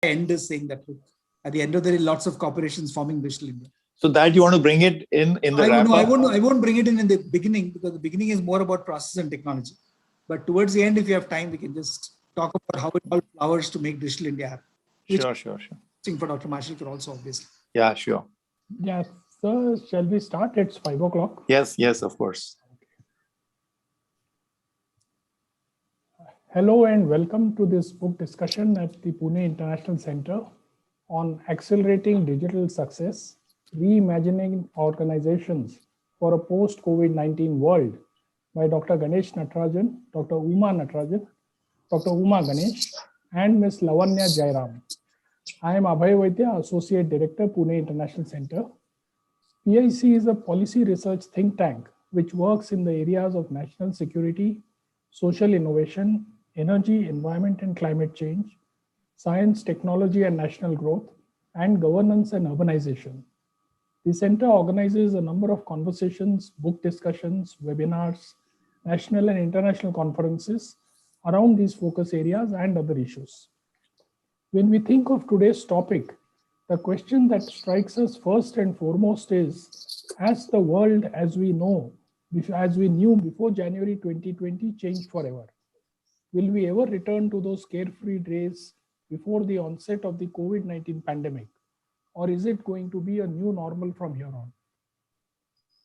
end is saying that, look, at the end of the day, lots of corporations forming Digital India. So that you want to bring it in the wrap up? I won't bring it in the beginning, because the beginning is more about process and technology. But towards the end, if you have time, we can just talk about how it all flowers to make Digital India happen. Sure. For Dr. Mashelkar also, obviously. Yeah, sure. Yeah, sir, shall we start? It's 5 o'clock. Yes, of course. Hello and welcome to this book discussion at the Pune International Center on accelerating digital success, reimagining organizations for a post-COVID-19 world by Dr. Ganesh Natarajan, Dr. Uma Natarajan, Dr. Uma Ganesh, and Ms. Lavanya Jairam. I am Abhay Vaidya, Associate Director, Pune International Center. PIC is a policy research think tank which works in the areas of national security, social innovation, energy, environment and climate change, science, technology and national growth, and governance and urbanization. The center organizes a number of conversations, book discussions, webinars, national and international conferences around these focus areas and other issues. When we think of today's topic, the question that strikes us first and foremost is, has the world as we knew before January 2020 changed forever? Will we ever return to those carefree days before the onset of the COVID-19 pandemic? Or is it going to be a new normal from here on?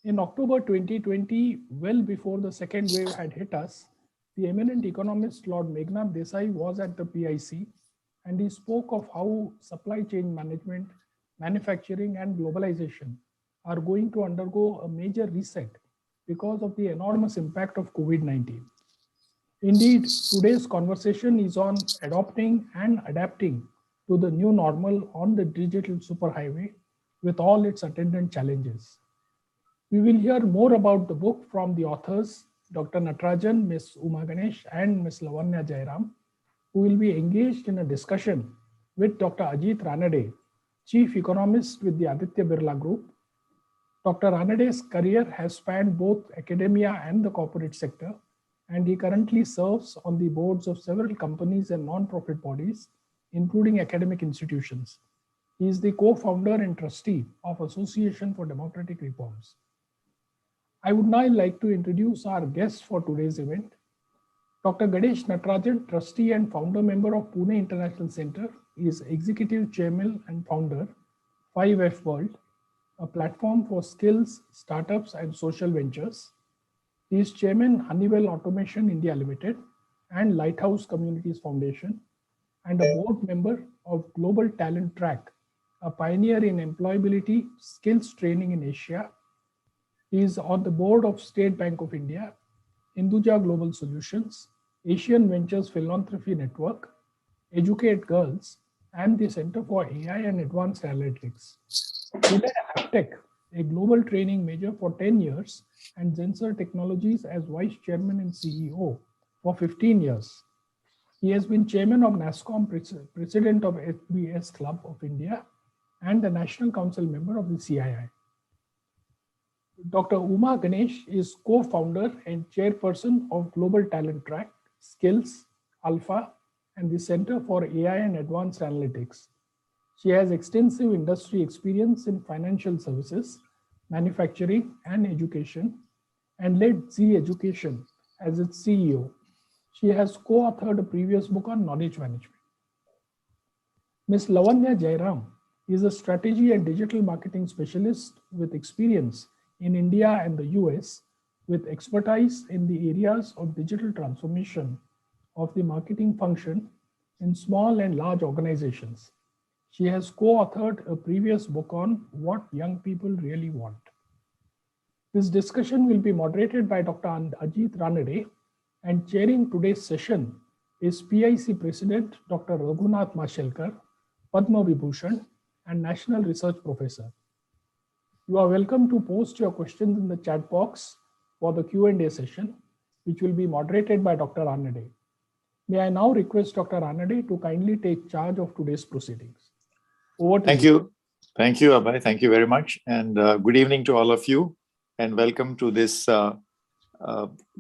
In October 2020, well before the second wave had hit us, the eminent economist Lord Meghnad Desai was at the PIC, and he spoke of how supply chain management, manufacturing and globalization are going to undergo a major reset because of the enormous impact of COVID-19. Indeed, today's conversation is on adopting and adapting to the new normal on the digital superhighway with all its attendant challenges. We will hear more about the book from the authors, Dr. Natarajan, Ms. Uma Ganesh, and Ms. Lavanya Jairam, who will be engaged in a discussion with Dr. Ajit Ranade, Chief Economist with the Aditya Birla Group. Dr. Ranade's career has spanned both academia and the corporate sector, and he currently serves on the boards of several companies and non-profit bodies, including academic institutions. He is the co-founder and trustee of Association for Democratic Reforms. I would now like to introduce our guests for today's event. Dr. Ganesh Natarajan, trustee and founder member of Pune International Center, is executive chairman and founder, 5F World, a platform for skills, startups, and social ventures. He is chairman, Honeywell Automation India Limited and Lighthouse Communities Foundation, and a board member of Global Talent Track, a pioneer in employability skills training in Asia. He is on the board of State Bank of India, Hinduja Global Solutions, Asian Ventures Philanthropy Network, Educate Girls, and the Center for AI and Advanced Analytics. He led Aptech, a global training major for 10 years, and Zensar Technologies as vice chairman and CEO for 15 years. He has been chairman of NASSCOM, president of SBS Club of India, and a national council member of the CII. Dr. Uma Ganesh is co-founder and chairperson of Global Talent Track, Skills, Alpha, and the Center for AI and Advanced Analytics. She has extensive industry experience in financial services, manufacturing, and education, and led Z Education as its CEO. She has co-authored a previous book on knowledge management. Ms. Lavanya Jairam is a strategy and digital marketing specialist with experience in India and the US, with expertise in the areas of digital transformation of the marketing function in small and large organizations. She has co-authored a previous book on what young people really want. This discussion will be moderated by Dr. Ajit Ranade, and chairing today's session is PIC President Dr. Raghunath Mashelkar, Padma Vibhushan, and National Research Professor. You are welcome to post your questions in the chat box for the Q&A session, which will be moderated by Dr. Ranade. May I now request Dr. Ranade to kindly take charge of today's proceedings. Over to you. Thank you, Abhay. Thank you very much. And good evening to all of you. And welcome to this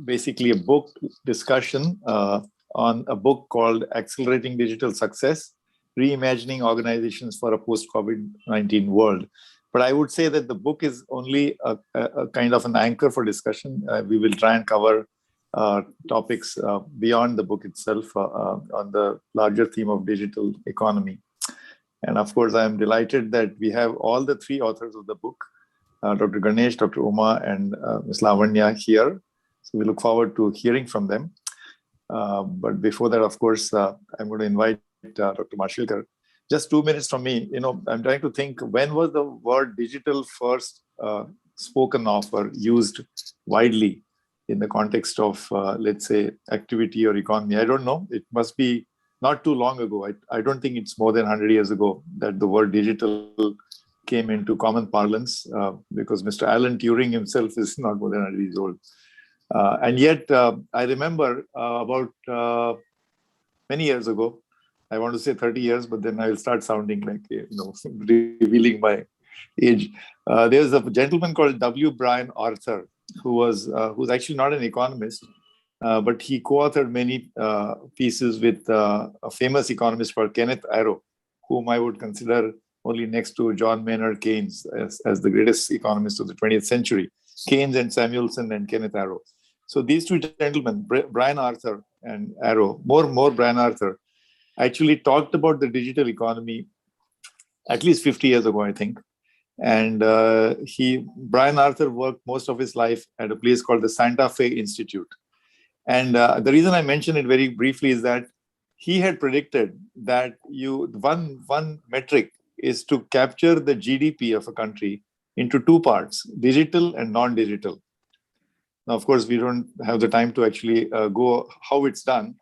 basically a book discussion on a book called Accelerating Digital Success, Reimagining Organizations for a Post-COVID-19 World. But I would say that the book is only a kind of an anchor for discussion. We will try and cover topics beyond the book itself on the larger theme of digital economy. And of course, I am delighted that we have all the three authors of the book, Dr. Ganesh, Dr. Uma, and Ms. Lavanya here. So we look forward to hearing from them. But before that, of course, I'm going to invite Dr. Mashilkar. Just 2 minutes from me. I'm trying to think, when was the word digital first spoken of or used widely in the context of, let's say, activity or economy? I don't know. It must be not too long ago. I don't think it's more than 100 years ago that the word digital came into common parlance, because Mr. Alan Turing himself is not more than 100 years old. And yet, I remember about many years ago, I want to say 30 years, but then I will start sounding like, revealing my age. There's a gentleman called W. Brian Arthur, who's actually not an economist, but he co-authored many pieces with a famous economist called Kenneth Arrow, whom I would consider only next to John Maynard Keynes as the greatest economist of the 20th century. Keynes and Samuelson and Kenneth Arrow. So these two gentlemen, Brian Arthur and Arrow, more Brian Arthur, actually talked about the digital economy at least 50 years ago, I think. And Brian Arthur worked most of his life at a place called the Santa Fe Institute. And the reason I mention it very briefly is that he had predicted that one metric is to capture the GDP of a country into two parts, digital and non-digital. Now, of course, we don't have the time to actually go how it's done,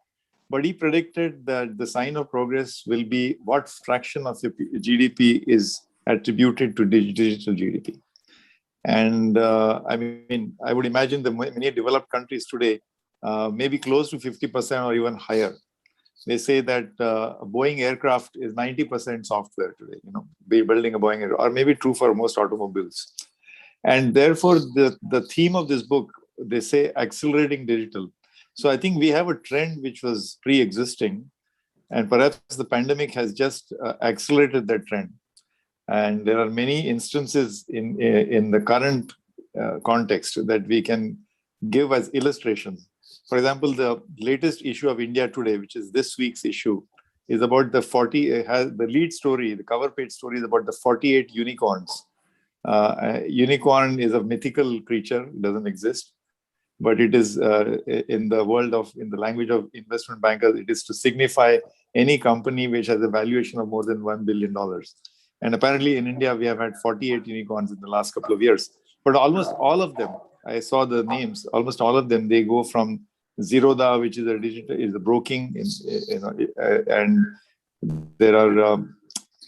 but he predicted that the sign of progress will be what fraction of your GDP is attributed to digital GDP. And I would imagine that many developed countries today may be close to 50% or even higher. They say that a Boeing aircraft is 90% software today, building a Boeing aircraft, or maybe true for most automobiles. And therefore, the theme of this book, they say accelerating digital. So I think we have a trend which was pre-existing, and perhaps the pandemic has just accelerated that trend. And there are many instances in the current context that we can give as illustrations. For example, the latest issue of India Today, which is this week's issue, is about the lead story, the cover page story is about the 48 unicorns. Unicorn is a mythical creature, it doesn't exist, but it is in the language of investment bankers, it is to signify any company which has a valuation of more than $1 billion. And apparently in India, we have had 48 unicorns in the last couple of years. But almost all of them, I saw the names, almost all of them, they go from Zerodha, which is a broking, and there are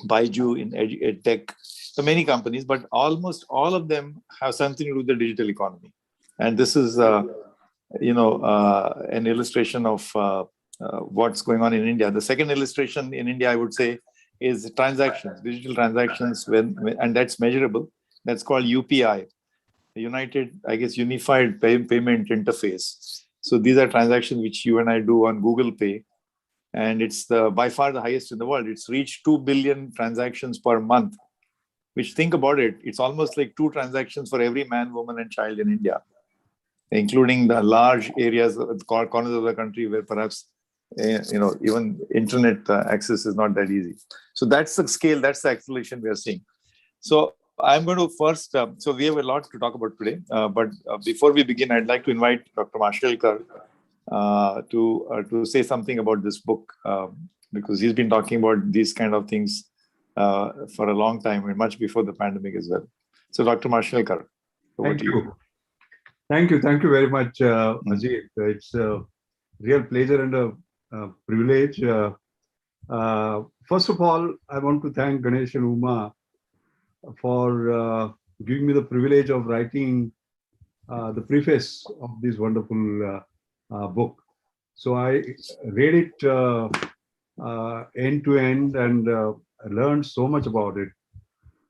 Baiju in EdTech, so many companies, but almost all of them have something to do with the digital economy. And this is, an illustration of what's going on in India. The second illustration in India, I would say, is transactions, digital transactions, and that's measurable. That's called UPI, the Unified Payment Interface. So these are transactions which you and I do on Google Pay, and it's by far the highest in the world. It's reached 2 billion transactions per month, which, think about it, it's almost like 2 transactions for every man, woman, and child in India, including the large areas, corners of the country where perhaps even internet access is not that easy. So that's the scale, that's the acceleration we are seeing. So I'm going to first, so we have a lot to talk about today, but before we begin, I'd like to invite Dr. Mashilkar to say something about this book, because he's been talking about these kind of things for a long time, and much before the pandemic as well. So Dr. Mashilkar, over to you. Thank you very much, Ajit. It's a real pleasure and a privilege. First of all, I want to thank Ganesh and Uma for giving me the privilege of writing the preface of this wonderful book. So I read it end to end and learned so much about it.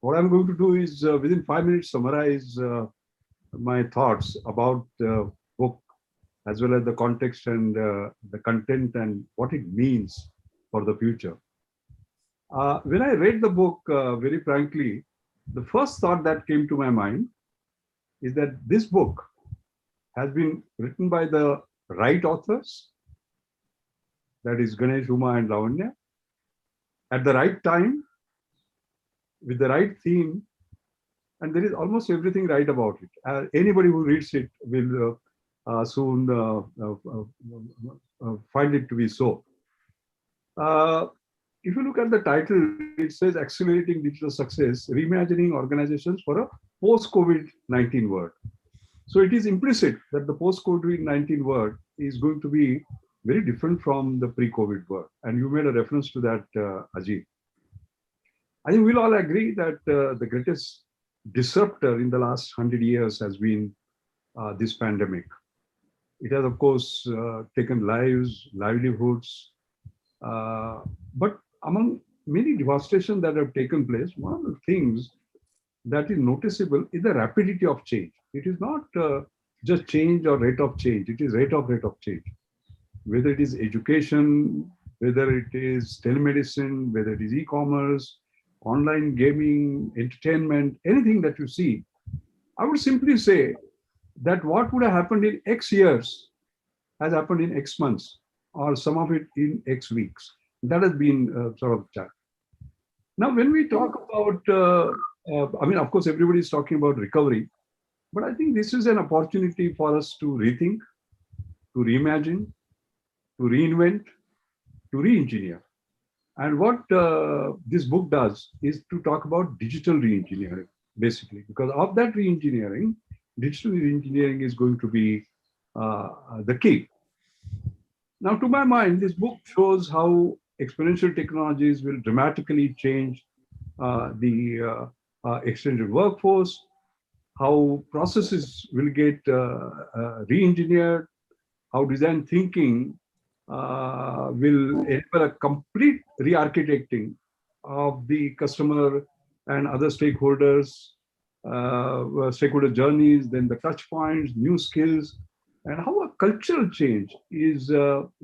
What I'm going to do is within 5 minutes summarize my thoughts about the book, as well as the context and the content and what it means for the future. When I read the book, very frankly, the first thought that came to my mind is that this book has been written by the right authors, that is Ganesh, Uma, and Lavanya, at the right time, with the right theme, and there is almost everything right about it. Anybody who reads it will soon find it to be so. If you look at the title, it says Accelerating Digital Success, Reimagining Organizations for a Post-COVID-19 World. So it is implicit that the post-COVID-19 world is going to be very different from the pre-COVID world. And you made a reference to that, Ajit. I think we'll all agree that the greatest disruptor in the last 100 years has been this pandemic. It has, of course, taken lives, livelihoods, but among many devastations that have taken place, one of the things that is noticeable is the rapidity of change. It is not just change or rate of change, it is rate of change. Whether it is education, whether it is telemedicine, whether it is e-commerce, online gaming, entertainment, anything that you see, I would simply say that what would have happened in X years has happened in X months, or some of it in X weeks. That has been sort of chat. Now, when we talk about, I mean, of course, everybody is talking about recovery, but I think this is an opportunity for us to rethink, to reimagine, to reinvent, to re-engineer. And what this book does is to talk about digital re-engineering, basically, because of that re-engineering, digital re-engineering is going to be the key. Now, to my mind, this book shows how exponential technologies will dramatically change the extended workforce, how processes will get re-engineered, how design thinking will enable a complete re-architecting of the customer and other stakeholders, stakeholder journeys, then the touch points, new skills, and how a cultural change is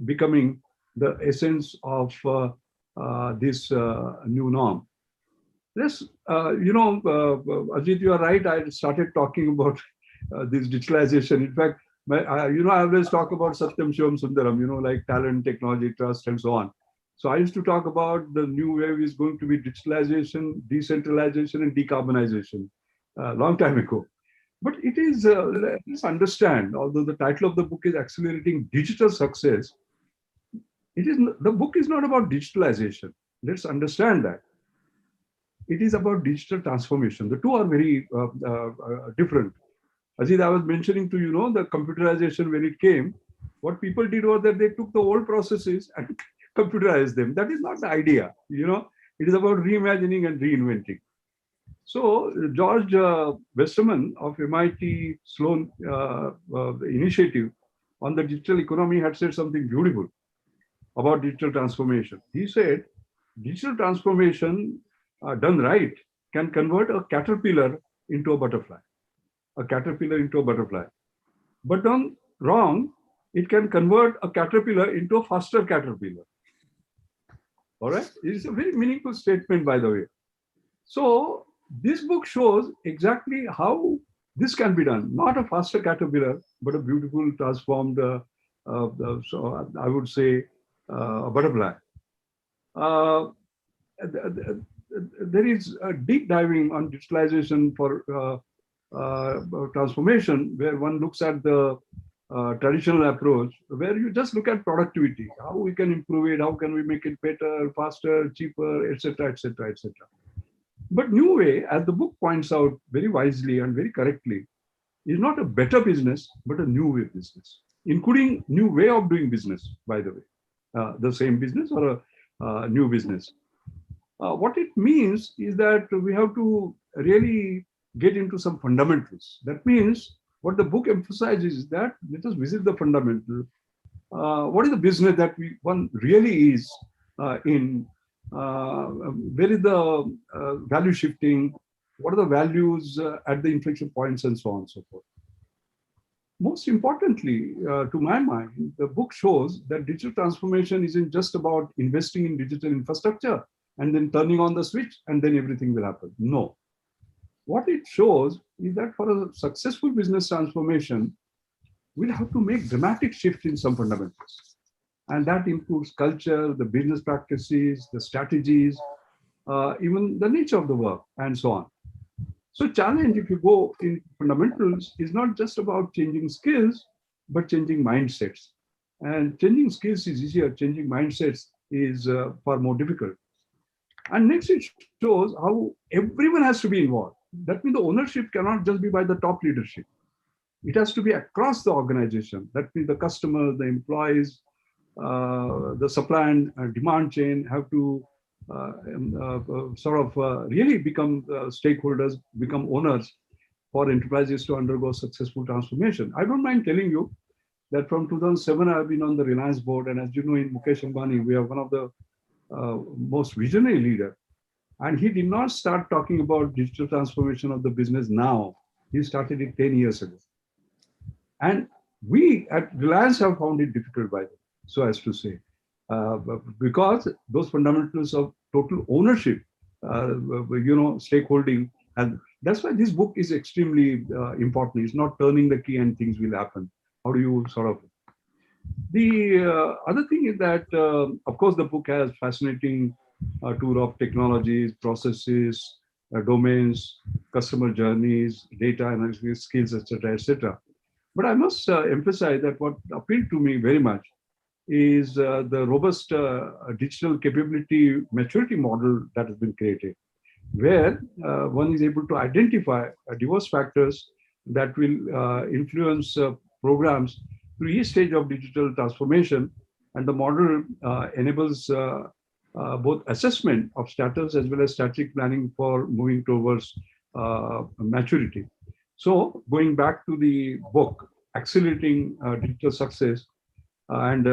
becoming the essence of this new norm. This, Ajit, you are right. I started talking about this digitalization. In fact, I always talk about Satyam Shivam Sundaram, like talent, technology, trust, and so on. So I used to talk about the new wave is going to be digitalization, decentralization, and decarbonization a long time ago. But it is, let's understand, although the title of the book is Accelerating Digital Success, the book is not about digitalization. Let's understand that. It is about digital transformation. The two are very different. Ajit, I was mentioning to the computerization when it came, what people did was that they took the old processes and computerized them. That is not the idea. It is about reimagining and reinventing. So George Westerman of MIT Sloan initiative on the digital economy had said something beautiful about digital transformation. He said, digital transformation done right can convert a caterpillar into a butterfly. A caterpillar into a butterfly. But done wrong, it can convert a caterpillar into a faster caterpillar. All right? It is a very meaningful statement, by the way. So this book shows exactly how this can be done. Not a faster caterpillar, but a beautiful transformed, so I would say, a butterfly. There is a deep diving on digitalization for transformation, where one looks at the traditional approach, where you just look at productivity, how we can improve it, how can we make it better, faster, cheaper, etc., etc., etc. But new way, as the book points out very wisely and very correctly, is not a better business, but a new way business, including new way of doing business, by the way, the same business or a new business. What it means is that we have to really get into some fundamentals. That means what the book emphasizes is that let us visit the fundamental. What is the business that one really is in? Where is the value shifting? What are the values at the inflection points and so on and so forth? Most importantly, to my mind, the book shows that digital transformation isn't just about investing in digital infrastructure and then turning on the switch and then everything will happen. No. What it shows is that for a successful business transformation, we'll have to make dramatic shift in some fundamentals. And that includes culture, the business practices, the strategies, even the nature of the work, and so on. So challenge, if you go in fundamentals, is not just about changing skills, but changing mindsets. And changing skills is easier, changing mindsets is far more difficult. And next, it shows how everyone has to be involved. That means the ownership cannot just be by the top leadership. It has to be across the organization. That means the customers, the employees, the supply and demand chain have to really become stakeholders, become owners for enterprises to undergo successful transformation. I don't mind telling you that from 2007, I've been on the Reliance board. And as you know, in Mukesh Ambani, we are one of the most visionary leader. And he did not start talking about digital transformation of the business now. He started it 10 years ago. And we at Reliance have found it difficult by then, so as to say, because those fundamentals of total ownership, stakeholding, and that's why this book is extremely important. It's not turning the key and things will happen. How do you sort of... The other thing is that, of course, the book has fascinating tour of technologies, processes, domains, customer journeys, data analysis skills, etc., etc. But I must emphasize that what appealed to me very much is the robust digital capability maturity model that has been created, where one is able to identify diverse factors that will influence programs through each stage of digital transformation. And the model enables both assessment of status as well as strategic planning for moving towards maturity. So going back to the book, Accelerating Digital Success, and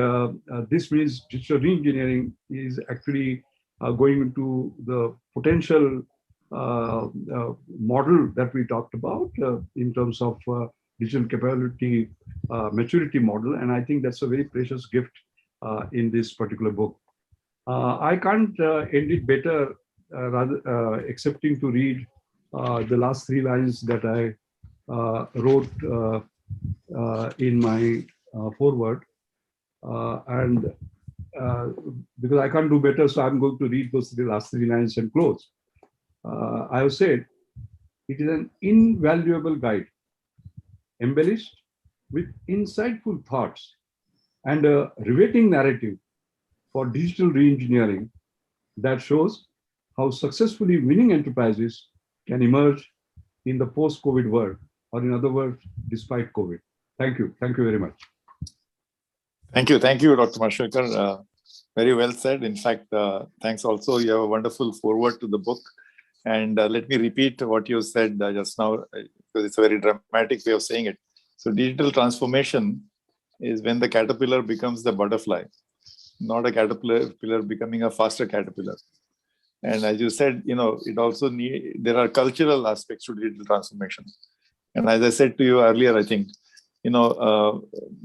this means digital reengineering is actually going into the potential model that we talked about in terms of digital capability maturity model. And I think that's a very precious gift in this particular book. I can't end it better rather excepting to read the last 3 lines that I wrote in my foreword. Because I can't do better, so I'm going to read those last 3 lines and close. I have said, it is an invaluable guide, embellished with insightful thoughts and a riveting narrative for digital reengineering that shows how successfully winning enterprises can emerge in the post-COVID world, or in other words, despite COVID. Thank you. Thank you very much. Thank you, Dr. Mashekar. Very well said. In fact, thanks also. You have a wonderful foreword to the book. And let me repeat what you said just now, because it's a very dramatic way of saying it. So digital transformation is when the caterpillar becomes the butterfly, not a caterpillar becoming a faster caterpillar. And as you said, it also there are cultural aspects to digital transformation. And as I said to you earlier, I think,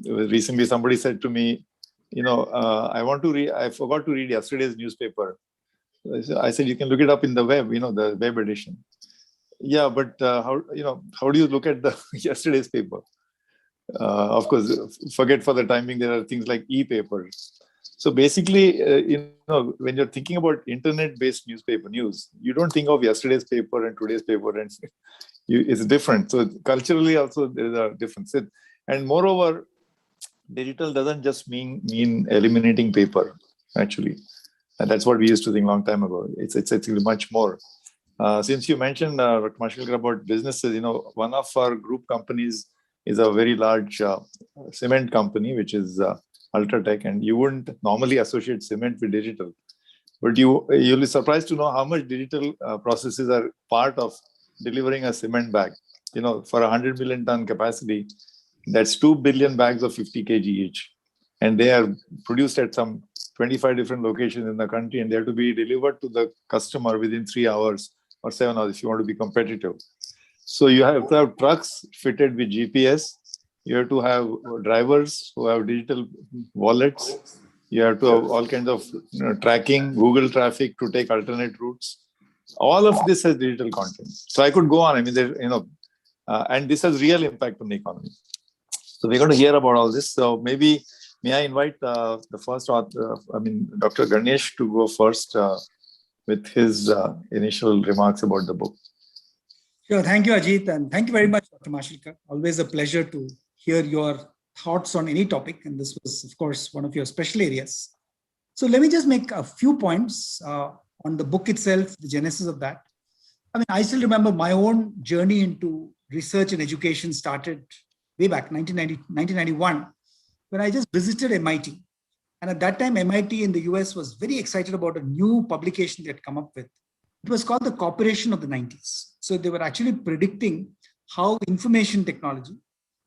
recently somebody said to me, I forgot to read yesterday's newspaper. I said, you can look it up in the web, the web edition. Yeah, but how do you look at the yesterday's paper? Of course, forget for the time being, there are things like e-papers. So basically, when you're thinking about internet-based newspaper news, you don't think of yesterday's paper and today's paper, and it's different. So culturally also there is a difference. And moreover, digital doesn't just mean eliminating paper, actually. And that's what we used to think a long time ago. It's actually much more. Since you mentioned, Dr. Mashekar, about businesses, one of our group companies is a very large cement company, which is Ultratech, and you wouldn't normally associate cement with digital. But you'll be surprised to know how much digital processes are part of delivering a cement bag. For 100 million ton capacity, that's 2 billion bags of 50 kg each. And they are produced at some 25 different locations in the country, and they have to be delivered to the customer within 3 hours or 7 hours if you want to be competitive. So you have to have trucks fitted with GPS. You have to have drivers who have digital wallets. You have to have all kinds of tracking, Google traffic to take alternate routes. All of this has digital content. So I could go on. I mean, and this has real impact on the economy. So we're going to hear about all this. So maybe, may I invite the first author, Dr. Ganesh, to go first with his initial remarks about the book. Sure. Thank you, Ajit. And thank you very much, Dr. Mashelkar. Always a pleasure to hear your thoughts on any topic. And this was, of course, one of your special areas. So let me just make a few points on the book itself, the genesis of that. I mean, I still remember my own journey into research and education started way back, 1991, when I just visited MIT. And at that time, MIT in the US was very excited about a new publication they had come up with. It was called the Corporation of the 90s. So they were actually predicting how information technology,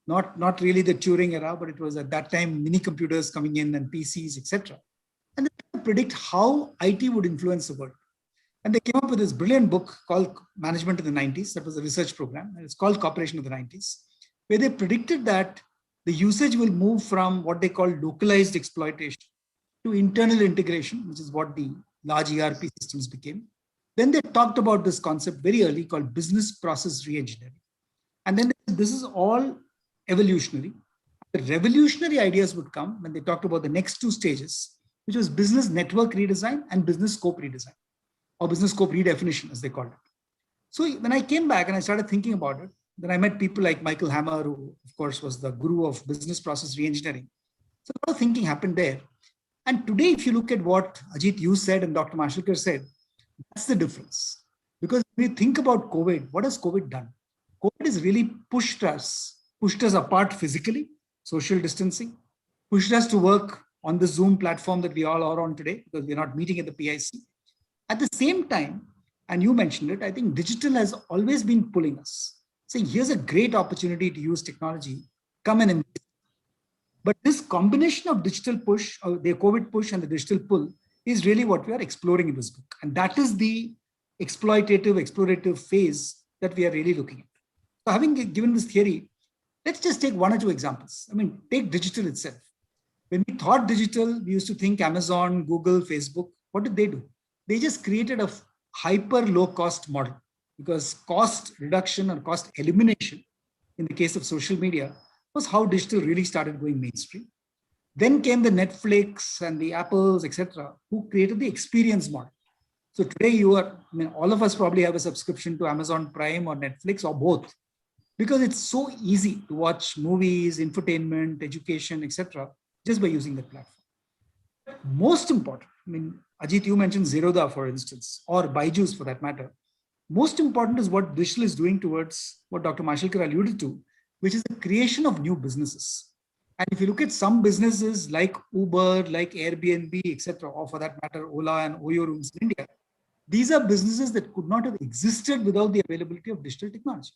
not really the Turing era, but it was at that time mini computers coming in and PCs, etc. And they predict how IT would influence the world. And they came up with this brilliant book called Management in the 90s. That was a research program. And it's called Corporation of the 90s, where they predicted that the usage will move from what they call localized exploitation to internal integration, which is what the large ERP systems became. Then they talked about this concept very early called business process reengineering. And then this is all evolutionary. The revolutionary ideas would come when they talked about the next two stages, which was business network redesign and business scope redesign, or business scope redefinition, as they called it. So when I came back and I started thinking about it, then I met people like Michael Hammer, who of course was the guru of business process reengineering. So a lot of thinking happened there. And today, if you look at what Ajit, you said, and Dr. Mashelkar said, that's the difference. Because when we think about COVID, what has COVID done? COVID has really pushed us apart physically, social distancing, pushed us to work on the Zoom platform that we all are on today, because we're not meeting at the PIC. At the same time, and you mentioned it, I think digital has always been pulling us, saying here's a great opportunity to use technology, come and invest. But this combination of digital push, or the COVID push and the digital pull, is really what we are exploring in this book. And that is the explorative phase that we are really looking at. So having given this theory, let's just take one or two examples. I mean, take digital itself. When we thought digital, we used to think Amazon, Google, Facebook. What did they do? They just created a hyper low cost model, because cost reduction or cost elimination in the case of social media was how digital really started going mainstream. Then came the Netflix and the Apples, etc., who created the experience model. So today all of us probably have a subscription to Amazon Prime or Netflix or both, because it's so easy to watch movies, infotainment, education, etc., just by using the platform. Most important, Ajit, you mentioned Zerodha, for instance, or Byju's for that matter. Most important is what digital is doing towards what Dr. Mashelkar alluded to, which is the creation of new businesses. And if you look at some businesses like Uber, like Airbnb, etc., or for that matter, Ola and Oyo Rooms in India, these are businesses that could not have existed without the availability of digital technology.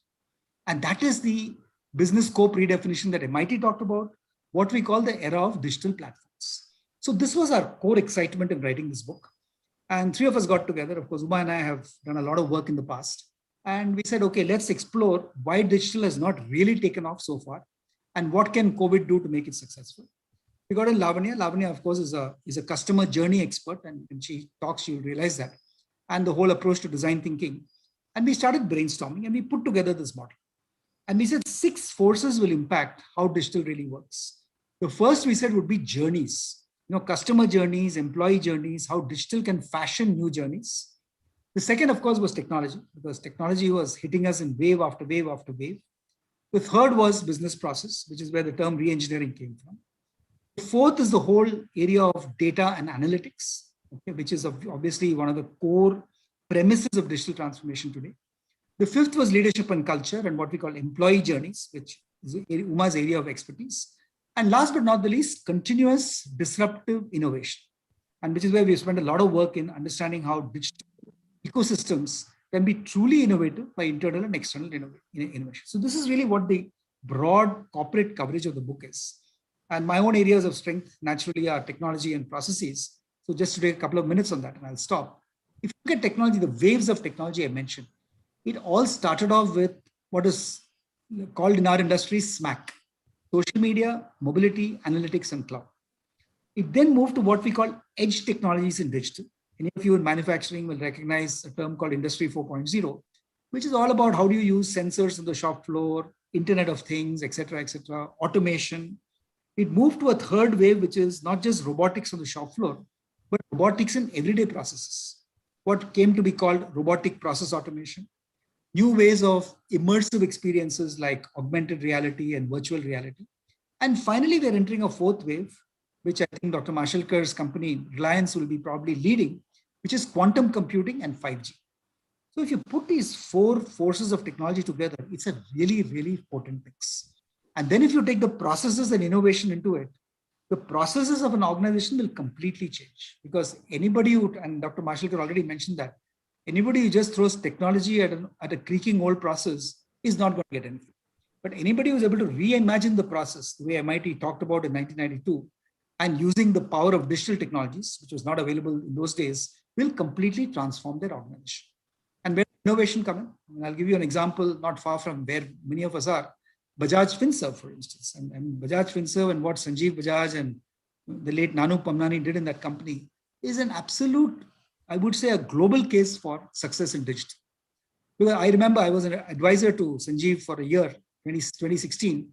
And that is the business scope redefinition that MIT talked about, what we call the era of digital platforms. So this was our core excitement in writing this book. And three of us got together. Of course, Uma and I have done a lot of work in the past. And we said, okay, let's explore why digital has not really taken off so far, and what can COVID do to make it successful. We got in Lavanya. Lavanya, of course, is a customer journey expert. And when she talks, you'll realize that. And the whole approach to design thinking. And we started brainstorming and we put together this model. And we said 6 forces will impact how digital really works. The first we said would be journeys, customer journeys, employee journeys, how digital can fashion new journeys. The second, of course, was technology, because technology was hitting us in wave after wave after wave. The third was business process, which is where the term re-engineering came from. The fourth is the whole area of data and analytics, which is obviously one of the core premises of digital transformation today. The fifth was leadership and culture and what we call employee journeys, which is Uma's area of expertise. And last but not the least, continuous disruptive innovation, and which is where we spent a lot of work in understanding how digital ecosystems can be truly innovative by internal and external innovation. So this is really what the broad corporate coverage of the book is. And my own areas of strength naturally are technology and processes. So just to take a couple of minutes on that, and I'll stop. If you look at technology, the waves of technology I mentioned, it all started off with what is called in our industry SMAC: social media, mobility, analytics, and cloud. It then moved to what we call edge technologies in digital. Any of you in manufacturing will recognize a term called Industry 4.0, which is all about how do you use sensors on the shop floor, Internet of Things, etc., automation. It moved to a third wave, which is not just robotics on the shop floor, but robotics in everyday processes. What came to be called robotic process automation, new ways of immersive experiences like augmented reality and virtual reality. And finally, we're entering a fourth wave, which I think Dr. Mashelkar's company, Reliance, will be probably leading, which is quantum computing and 5G. So if you put these four forces of technology together, it's a really, really potent mix. And then if you take the processes and innovation into it, the processes of an organization will completely change, because anybody who, and Dr. Mashelkar already mentioned that, anybody who just throws technology at a creaking old process is not going to get anything. But anybody who's able to reimagine the process, the way MIT talked about in 1992, and using the power of digital technologies, which was not available in those days, will completely transform their organization. And where innovation come in? And I'll give you an example not far from where many of us are. Bajaj Finserv, for instance. And Bajaj Finserv and what Sanjeev Bajaj and the late Nanu Pamnani did in that company is an absolute, I would say, a global case for success in digital. Because I remember I was an advisor to Sanjeev for a year, 2016,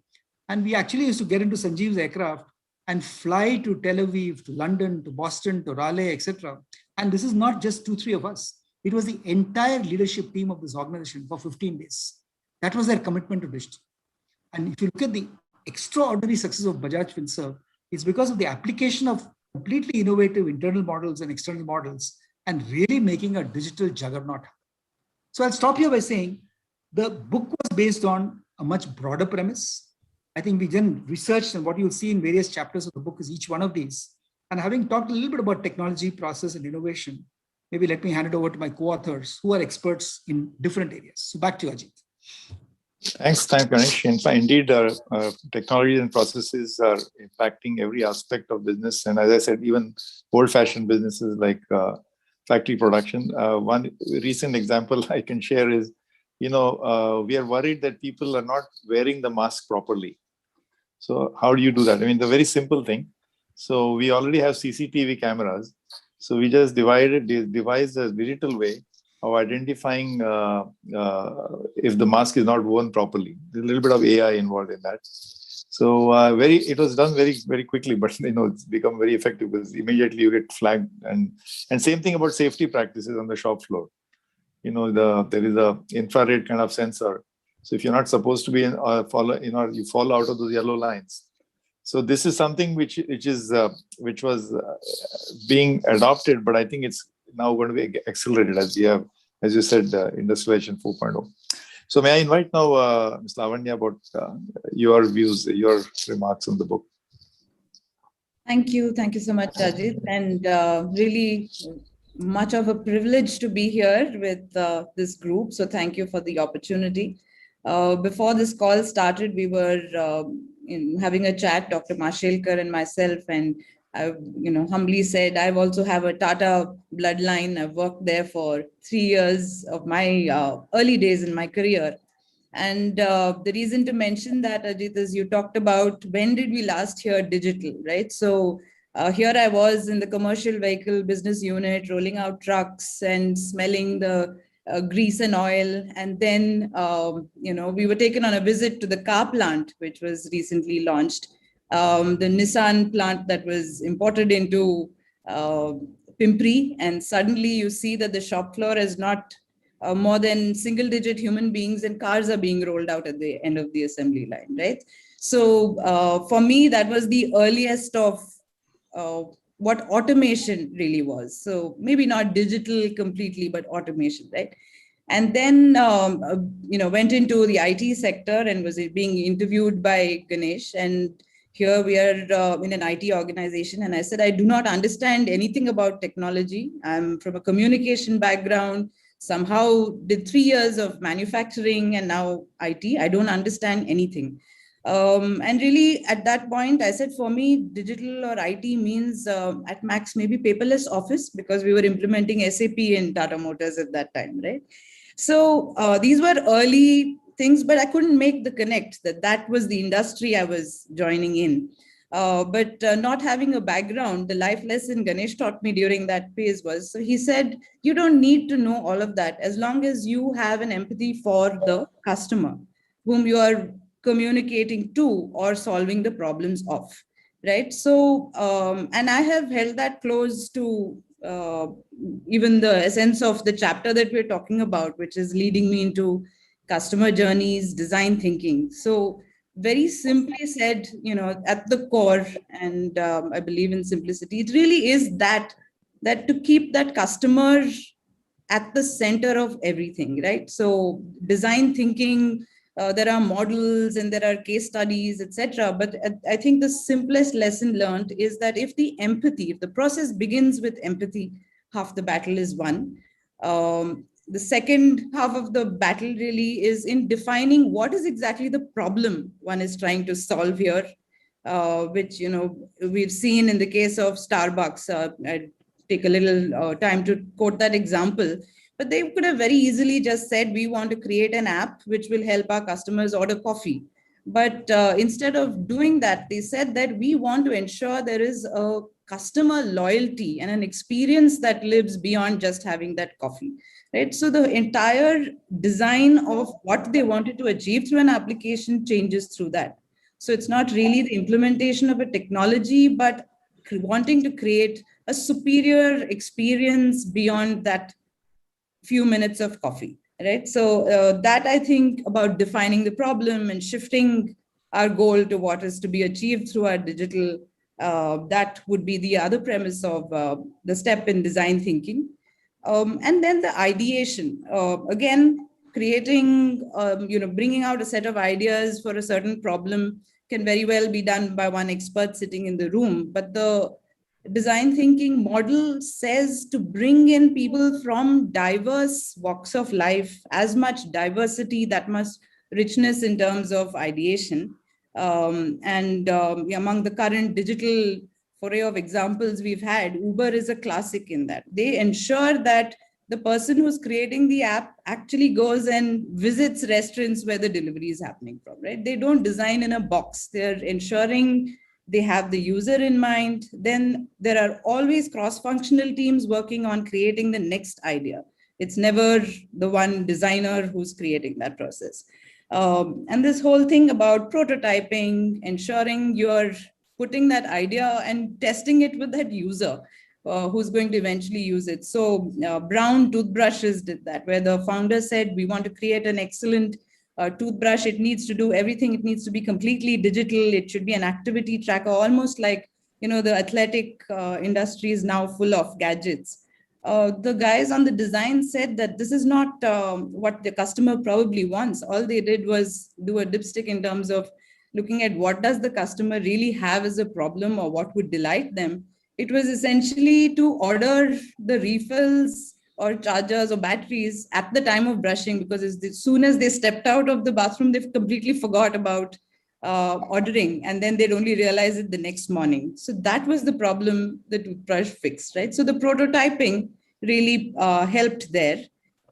and we actually used to get into Sanjeev's aircraft and fly to Tel Aviv, to London, to Boston, to Raleigh, etc. And this is not just 2-3 of us. It was the entire leadership team of this organization for 15 days. That was their commitment to digital. And if you look at the extraordinary success of Bajaj Finserv, it's because of the application of completely innovative internal models and external models and really making a digital juggernaut. So I'll stop here by saying the book was based on a much broader premise. I think we then researched, and what you'll see in various chapters of the book is each one of these. And having talked a little bit about technology, process, and innovation, maybe let me hand it over to my co-authors who are experts in different areas. So back to you, Ajit. Thanks, Ganesh. Indeed, technology and processes are impacting every aspect of business. And as I said, even old-fashioned businesses like factory production. One recent example I can share is, we are worried that people are not wearing the mask properly. So how do you do that? I mean, the very simple thing. So we already have CCTV cameras. So we just devised a digital way of identifying if the mask is not worn properly. There's a little bit of AI involved in that. So it was done very, very quickly, but it's become very effective because immediately you get flagged. And same thing about safety practices on the shop floor. There is a infrared kind of sensor. So if you're not supposed to be you fall out of those yellow lines. So this is something which was being adopted, but I think it's now going to be accelerated as we have, as you said, industrialization 4.0. So may I invite now Ms. Lavanya about your views, your remarks on the book. Thank you so much, Ajit, and really much of a privilege to be here with this group. So thank you for the opportunity. Before this call started, we were having a chat, Dr. Mashelkar and myself, and I, humbly said, I've also have a Tata bloodline. I've worked there for 3 years of my early days in my career. And the reason to mention that, Ajit, is you talked about when did we last hear digital, right? So here I was in the commercial vehicle business unit, rolling out trucks and smelling the grease and oil. And then, we were taken on a visit to the car plant, which was recently launched. The Nissan plant that was imported into Pimpri, and suddenly you see that the shop floor is not more than single-digit human beings, and cars are being rolled out at the end of the assembly line, right? So for me, that was the earliest of what automation really was. So maybe not digital completely, but automation, right? And then, went into the IT sector and was being interviewed by Ganesh. And here we are in an IT organization. And I said, I do not understand anything about technology. I'm from a communication background, somehow did 3 years of manufacturing and now IT. I don't understand anything. And really at that point, I said, for me, digital or IT means at max, maybe paperless office, because we were implementing SAP in Tata Motors at that time, right? So these were early things, but I couldn't make the connect that was the industry I was joining in. But not having a background, the life lesson Ganesh taught me during that phase was, so he said, you don't need to know all of that as long as you have an empathy for the customer whom you are communicating to or solving the problems of, right? So, and I have held that close to even the essence of the chapter that we're talking about, which is leading me into customer journeys, design thinking. So very simply said, at the core, and I believe in simplicity, it really is that to keep that customer at the center of everything, right? So design thinking, there are models and there are case studies, etc. But I think the simplest lesson learned is that if the process begins with empathy, half the battle is won. The second half of the battle really is in defining what is exactly the problem one is trying to solve here, which we've seen in the case of Starbucks. I take a little time to quote that example, but they could have very easily just said, we want to create an app which will help our customers order coffee. But instead of doing that, they said that we want to ensure there is a customer loyalty and an experience that lives beyond just having that coffee, right? So the entire design of what they wanted to achieve through an application changes through that. So it's not really the implementation of a technology, but wanting to create a superior experience beyond that few minutes of coffee, right? So that I think about defining the problem and shifting our goal to what is to be achieved through our digital, that would be the other premise of the step in design thinking. And then the ideation, again, creating, bringing out a set of ideas for a certain problem can very well be done by one expert sitting in the room. But the design thinking model says to bring in people from diverse walks of life, as much diversity, that much richness in terms of ideation. And among the current digital foray of examples we've had, Uber is a classic in that. They ensure that the person who's creating the app actually goes and visits restaurants where the delivery is happening from, right? They don't design in a box. They're ensuring they have the user in mind. Then there are always cross-functional teams working on creating the next idea. It's never the one designer who's creating that process. And this whole thing about prototyping, ensuring you're putting that idea and testing it with that user who's going to eventually use it. So Brown Toothbrushes did that, where the founder said, we want to create an excellent toothbrush. It needs to do everything. It needs to be completely digital. It should be an activity tracker, almost like, the athletic industry is now full of gadgets. The guys on the design said that this is not what the customer probably wants. All they did was do a dipstick in terms of looking at what does the customer really have as a problem or what would delight them. It was essentially to order the refills or chargers or batteries at the time of brushing, because as soon as they stepped out of the bathroom, they completely forgot about ordering, and then they'd only realize it the next morning. So that was the problem the toothbrush fixed, right? So the prototyping really helped there,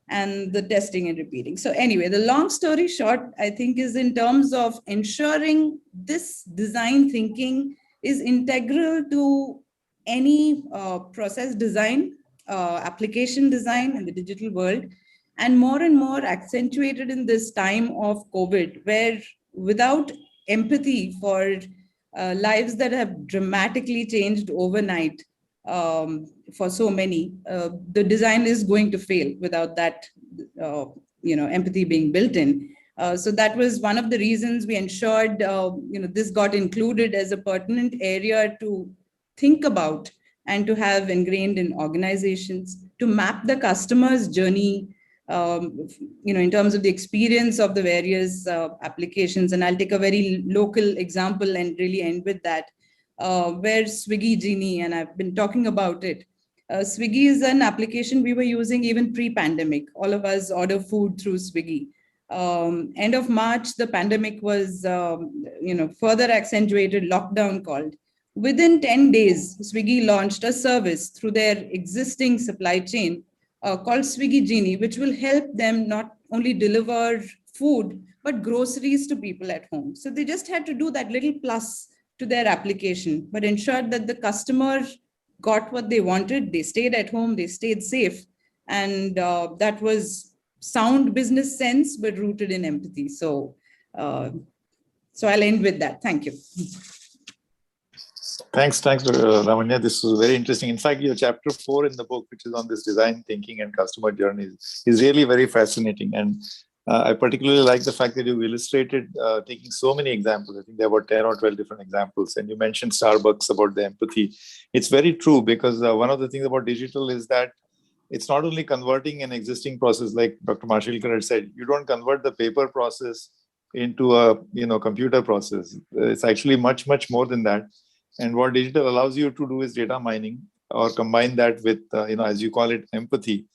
and the testing and repeating. So anyway, the long story short, I think, is in terms of ensuring this design thinking is integral to any process design, application design in the digital world, and more accentuated in this time of COVID, where without empathy for lives that have dramatically changed overnight, for so many, the design is going to fail without that, empathy being built in. So that was one of the reasons we ensured, this got included as a pertinent area to think about and to have ingrained in organizations, to map the customer's journey, in terms of the experience of the various applications. And I'll take a very local example and really end with that, where Swiggy Genie, and I've been talking about it. Swiggy is an application we were using even pre-pandemic. All of us order food through Swiggy. End of March, the pandemic was, further accentuated, lockdown called. Within 10 days, Swiggy launched a service through their existing supply chain called Swiggy Genie, which will help them not only deliver food, but groceries to people at home. So they just had to do that little plus to their application, but ensured that the customer got what they wanted. They stayed at home, they stayed safe. And that was sound business sense, but rooted in empathy. So I'll end with that. Thank you. Thanks, Lavanya. This was very interesting. In fact, your chapter 4 in the book, which is on this design thinking and customer journeys, is really very fascinating. And I particularly like the fact that you illustrated taking so many examples. I think there were 10 or 12 different examples. And you mentioned Starbucks about the empathy. It's very true, because one of the things about digital is that it's not only converting an existing process, like Dr. Mashilkar had said. You don't convert the paper process into a computer process. It's actually much, much more than that. And what digital allows you to do is data mining, or combine that with, as you call it, empathy.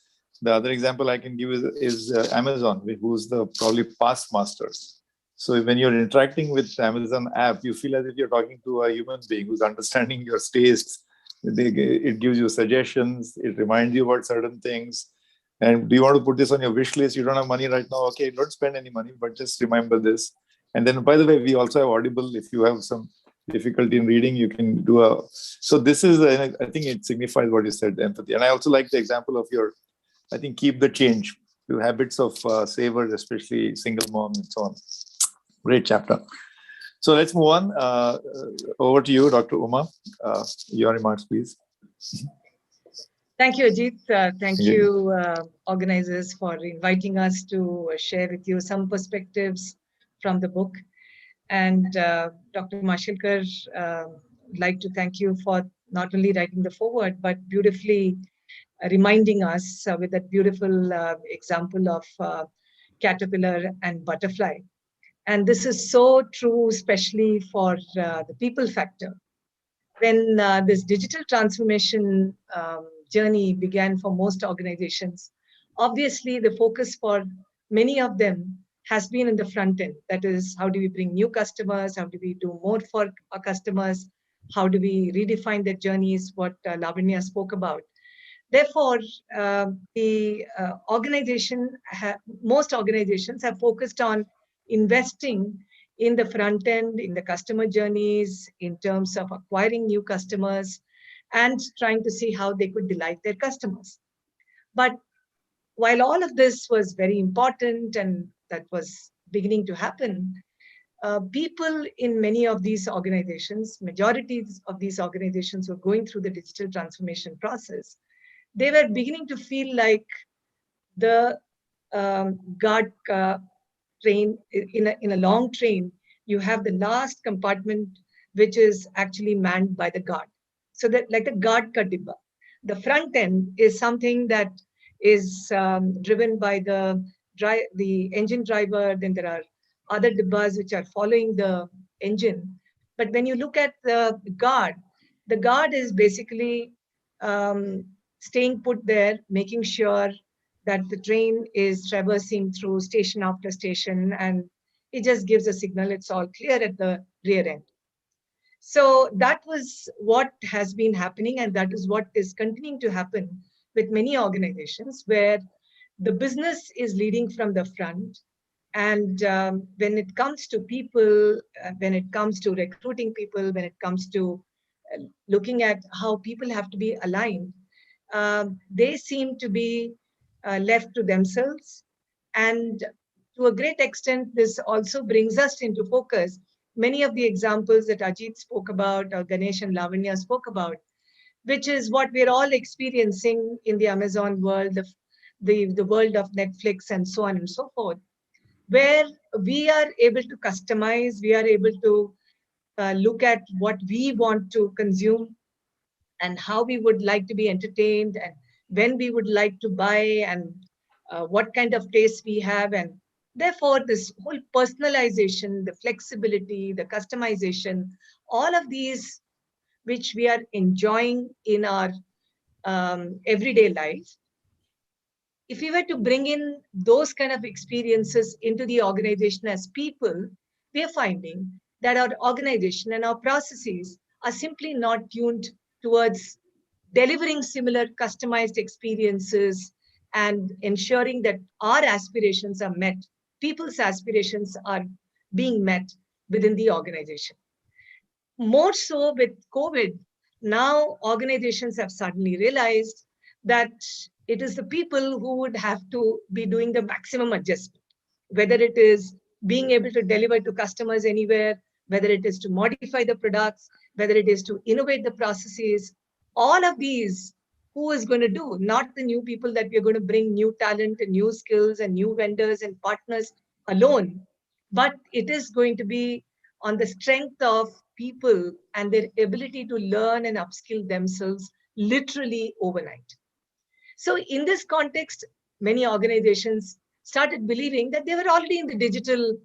The other example I can give is Amazon, who's the probably past masters. So when you're interacting with Amazon app, you feel as if you're talking to a human being who's understanding your tastes. It gives you suggestions. It reminds you about certain things. And do you want to put this on your wish list? You don't have money right now. Okay, don't spend any money, but just remember this. And then, by the way, we also have Audible. If you have some difficulty in reading, you can do a. So this is, I think it signifies what you said, empathy. And I also like the example of your, I think, keep the change, to habits of savers, especially single moms and so on. Great chapter. So let's move on. Over to you, Dr. Uma. Your remarks, please. Thank you, Ajit. Thank you, organizers, for inviting us to share with you some perspectives from the book. And Dr. Mashilkar, I'd like to thank you for not only writing the foreword, but beautifully reminding us with that beautiful example of caterpillar and butterfly. And this is so true, especially for the people factor. When this digital transformation journey began for most organizations, obviously the focus for many of them has been in the front end. That is, how do we bring new customers? How do we do more for our customers? How do we redefine their journeys? What Lavanya spoke about. Therefore, the most organizations have focused on investing in the front end, in the customer journeys, in terms of acquiring new customers, and trying to see how they could delight their customers. But while all of this was very important and that was beginning to happen, people in many of these organizations, majorities of these organizations were going through the digital transformation process. They were beginning to feel like the guard train, in a long train, you have the last compartment, which is actually manned by the guard. So that, like the guard ka dibba, the front end is something that is driven by the engine driver. Then there are other dibbas which are following the engine. But when you look at the guard is basically staying put there, making sure that the train is traversing through station after station, and it just gives a signal it's all clear at the rear end. So that was what has been happening, and that is what is continuing to happen with many organizations, where the business is leading from the front. And when it comes to people, when it comes to recruiting people, when it comes to looking at how people have to be aligned, they seem to be left to themselves. And to a great extent, this also brings us into focus many of the examples that Ajit spoke about, or Ganesh and Lavanya spoke about, which is what we're all experiencing in the Amazon world, the world of Netflix and so on and so forth, where we are able to customize, we are able to look at what we want to consume and how we would like to be entertained, and when we would like to buy, and what kind of taste we have. And therefore, this whole personalization, the flexibility, the customization, all of these which we are enjoying in our everyday life, if we were to bring in those kind of experiences into the organization as people, we are finding that our organization and our processes are simply not tuned towards delivering similar customized experiences and ensuring that our aspirations are met, people's aspirations are being met within the organization. more so with COVID, now organizations have suddenly realized that it is the people who would have to be doing the maximum adjustment, whether it is being able to deliver to customers anywhere, whether it is to modify the products, whether it is to innovate the processes. All of these, who is going to do? Not the new people that we're going to bring new talent and new skills and new vendors and partners alone, but it is going to be on the strength of people and their ability to learn and upskill themselves literally overnight. So in this context, many organizations started believing that they were already in the digital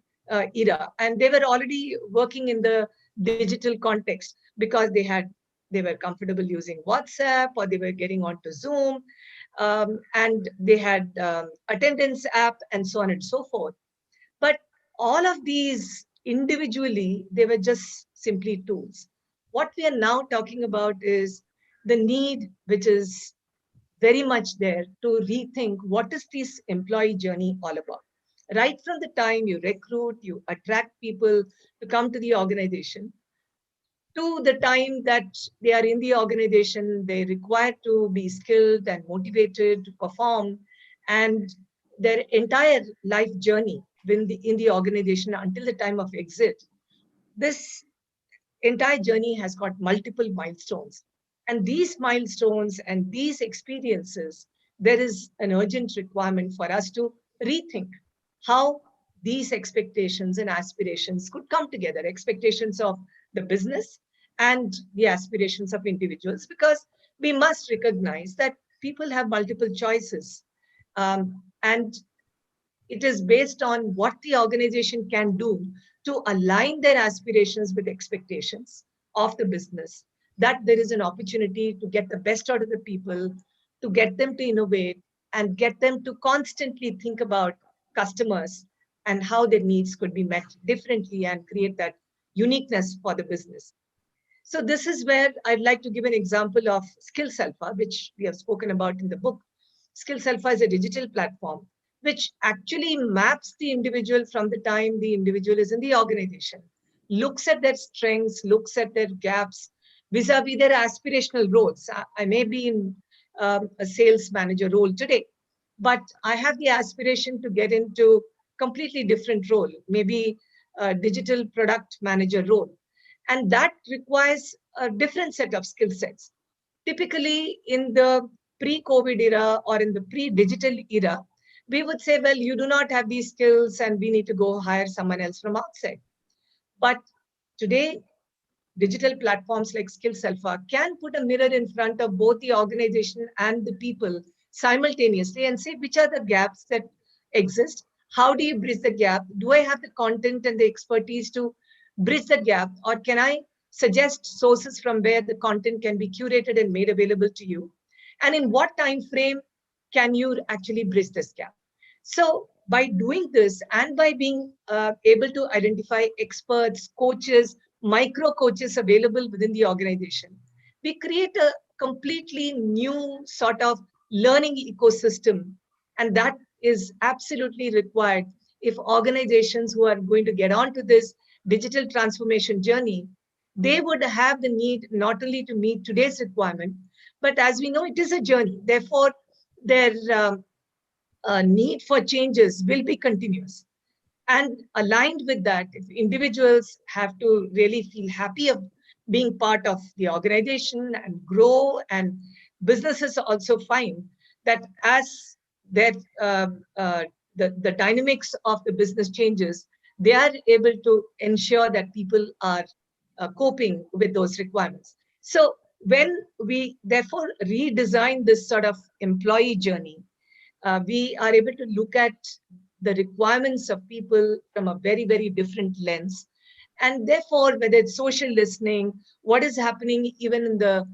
era, and they were already working in the digital context because they were comfortable using WhatsApp, or they were getting onto Zoom, and they had attendance app and so on and so forth. But all of these individually, they were just simply tools. What we are now talking about is the need, which is very much there, to rethink what is this employee journey all about. Right from the time you recruit, you attract people to come to the organization, to the time that they are in the organization, they require to be skilled and motivated to perform, and their entire life journey in the organization until the time of exit. This entire journey has got multiple milestones. And these milestones and these experiences, there is an urgent requirement for us to rethink how these expectations and aspirations could come together, expectations of the business and the aspirations of individuals, because we must recognize that people have multiple choices. And it is based on what the organization can do to align their aspirations with expectations of the business, that there is an opportunity to get the best out of the people, to get them to innovate, and get them to constantly think about customers and how their needs could be met differently and create that uniqueness for the business. So this is where I'd like to give an example of Skills Alpha, which we have spoken about in the book. Skills Alpha is a digital platform which actually maps the individual from the time the individual is in the organization, looks at their strengths, looks at their gaps vis-a-vis their aspirational roles. I may be in a sales manager role today, but I have the aspiration to get into completely different role, maybe a digital product manager role. And that requires a different set of skill sets. Typically in the pre-COVID era or in the pre-digital era, we would say, well, you do not have these skills and we need to go hire someone else from outside. But today, digital platforms like Skills Alpha can put a mirror in front of both the organization and the people simultaneously and say, which are the gaps that exist? How do you bridge the gap? Do I have the content and the expertise to bridge the gap? Or can I suggest sources from where the content can be curated and made available to you? And in what time frame can you actually bridge this gap? So by doing this and by being able to identify experts, coaches, micro coaches available within the organization, we create a completely new sort of learning ecosystem. And that is absolutely required if organizations who are going to get onto this digital transformation journey, they would have the need not only to meet today's requirement, but as we know, it is a journey. Therefore, their need for changes will be continuous. And aligned with that, if individuals have to really feel happy of being part of the organization and grow, and businesses also find that as their the dynamics of the business changes, they are able to ensure that people are coping with those requirements. So when we therefore redesign this sort of employee journey, we are able to look at the requirements of people from a very, very different lens. And therefore, whether it's social listening, what is happening even in the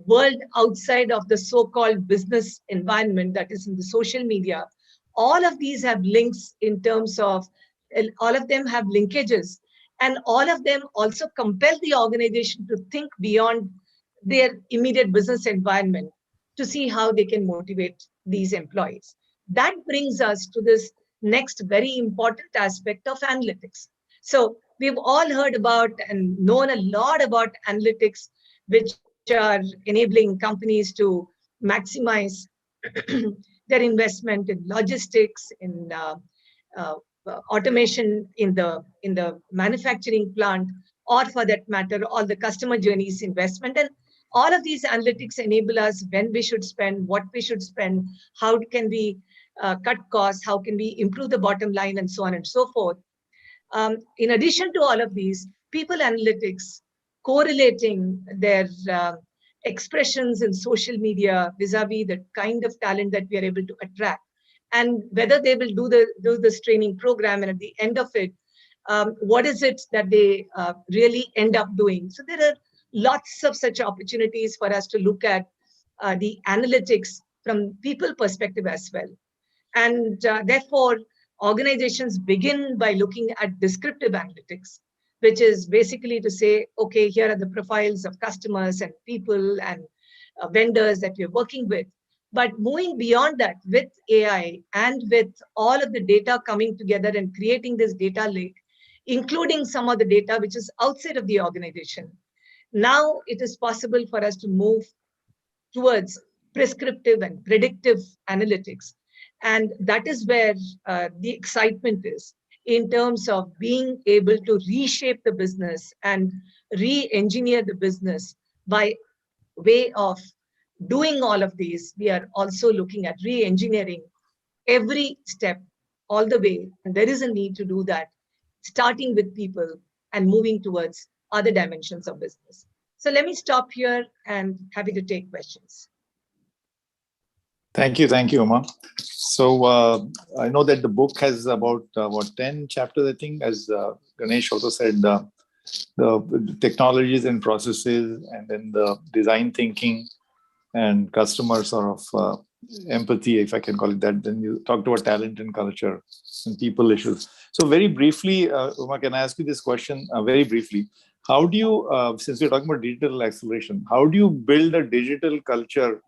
world outside of the so-called business environment, that is in the social media, all of these have links in terms of, all of them have linkages, and all of them also compel the organization to think beyond their immediate business environment to see how they can motivate these employees. That brings us to this next very important aspect of analytics. So We've all heard about and known a lot about analytics, which are enabling companies to maximize their investment in logistics, in uh, automation in the manufacturing plant, or for that matter, all the customer journeys investment. And all of these analytics enable us when we should spend, what we should spend, how can we cut costs, how can we improve the bottom line, and so on and so forth. In addition to all of these, people analytics correlating their expressions in social media vis-a-vis the kind of talent that we are able to attract, and whether they will do this training program, and at the end of it, what is it that they really end up doing. So there are lots of such opportunities for us to look at the analytics from people perspective as well. And therefore, organizations begin by looking at descriptive analytics, which is basically to say, okay, here are the profiles of customers and people and vendors that we're working with. But moving beyond that, with AI and with all of the data coming together and creating this data lake, including some of the data which is outside of the organization, now it is possible for us to move towards prescriptive and predictive analytics. And that is where the excitement is, in terms of being able to reshape the business and re-engineer the business by way of doing all of these. We are also looking at re-engineering every step all the way. And there is a need to do that, starting with people and moving towards other dimensions of business. So let me stop here and happy to take questions. Thank you, Uma. So I know that the book has about 10 chapters, I think, as Ganesh also said, the technologies and processes, and then the design thinking and customer sort of empathy, if I can call it that. Then you talked about talent and culture and people issues. So very briefly, Uma, can I ask you this question very briefly? How do you, since we're talking about digital acceleration, how do you build a digital culture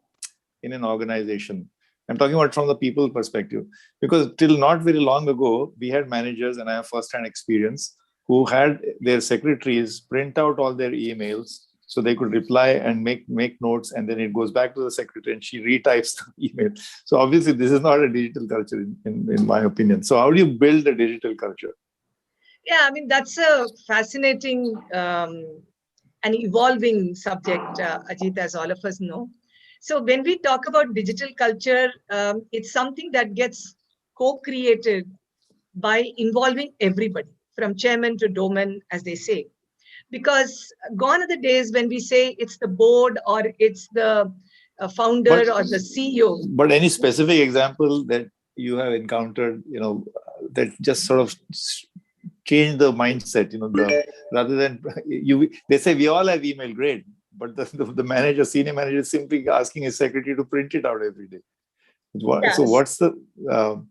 in an organization? I'm talking about from the people perspective, because till not very long ago, we had managers, and I have first-hand experience, who had their secretaries print out all their emails so they could reply and make notes, and then it goes back to the secretary and she retypes the email. So obviously this is not a digital culture in my opinion. So how do you build a digital culture? Yeah, I mean, that's a fascinating and evolving subject, Ajit, as all of us know. So when we talk about digital culture, it's something that gets co-created by involving everybody, from chairman to doorman, as they say. Because gone are the days when we say it's the board or it's the founder or the CEO. But any specific example that you have encountered, that just sort of change the mindset, rather than they say we all have email, great, but the manager, senior manager, is simply asking his secretary to print it out every day. Yes. So what's the so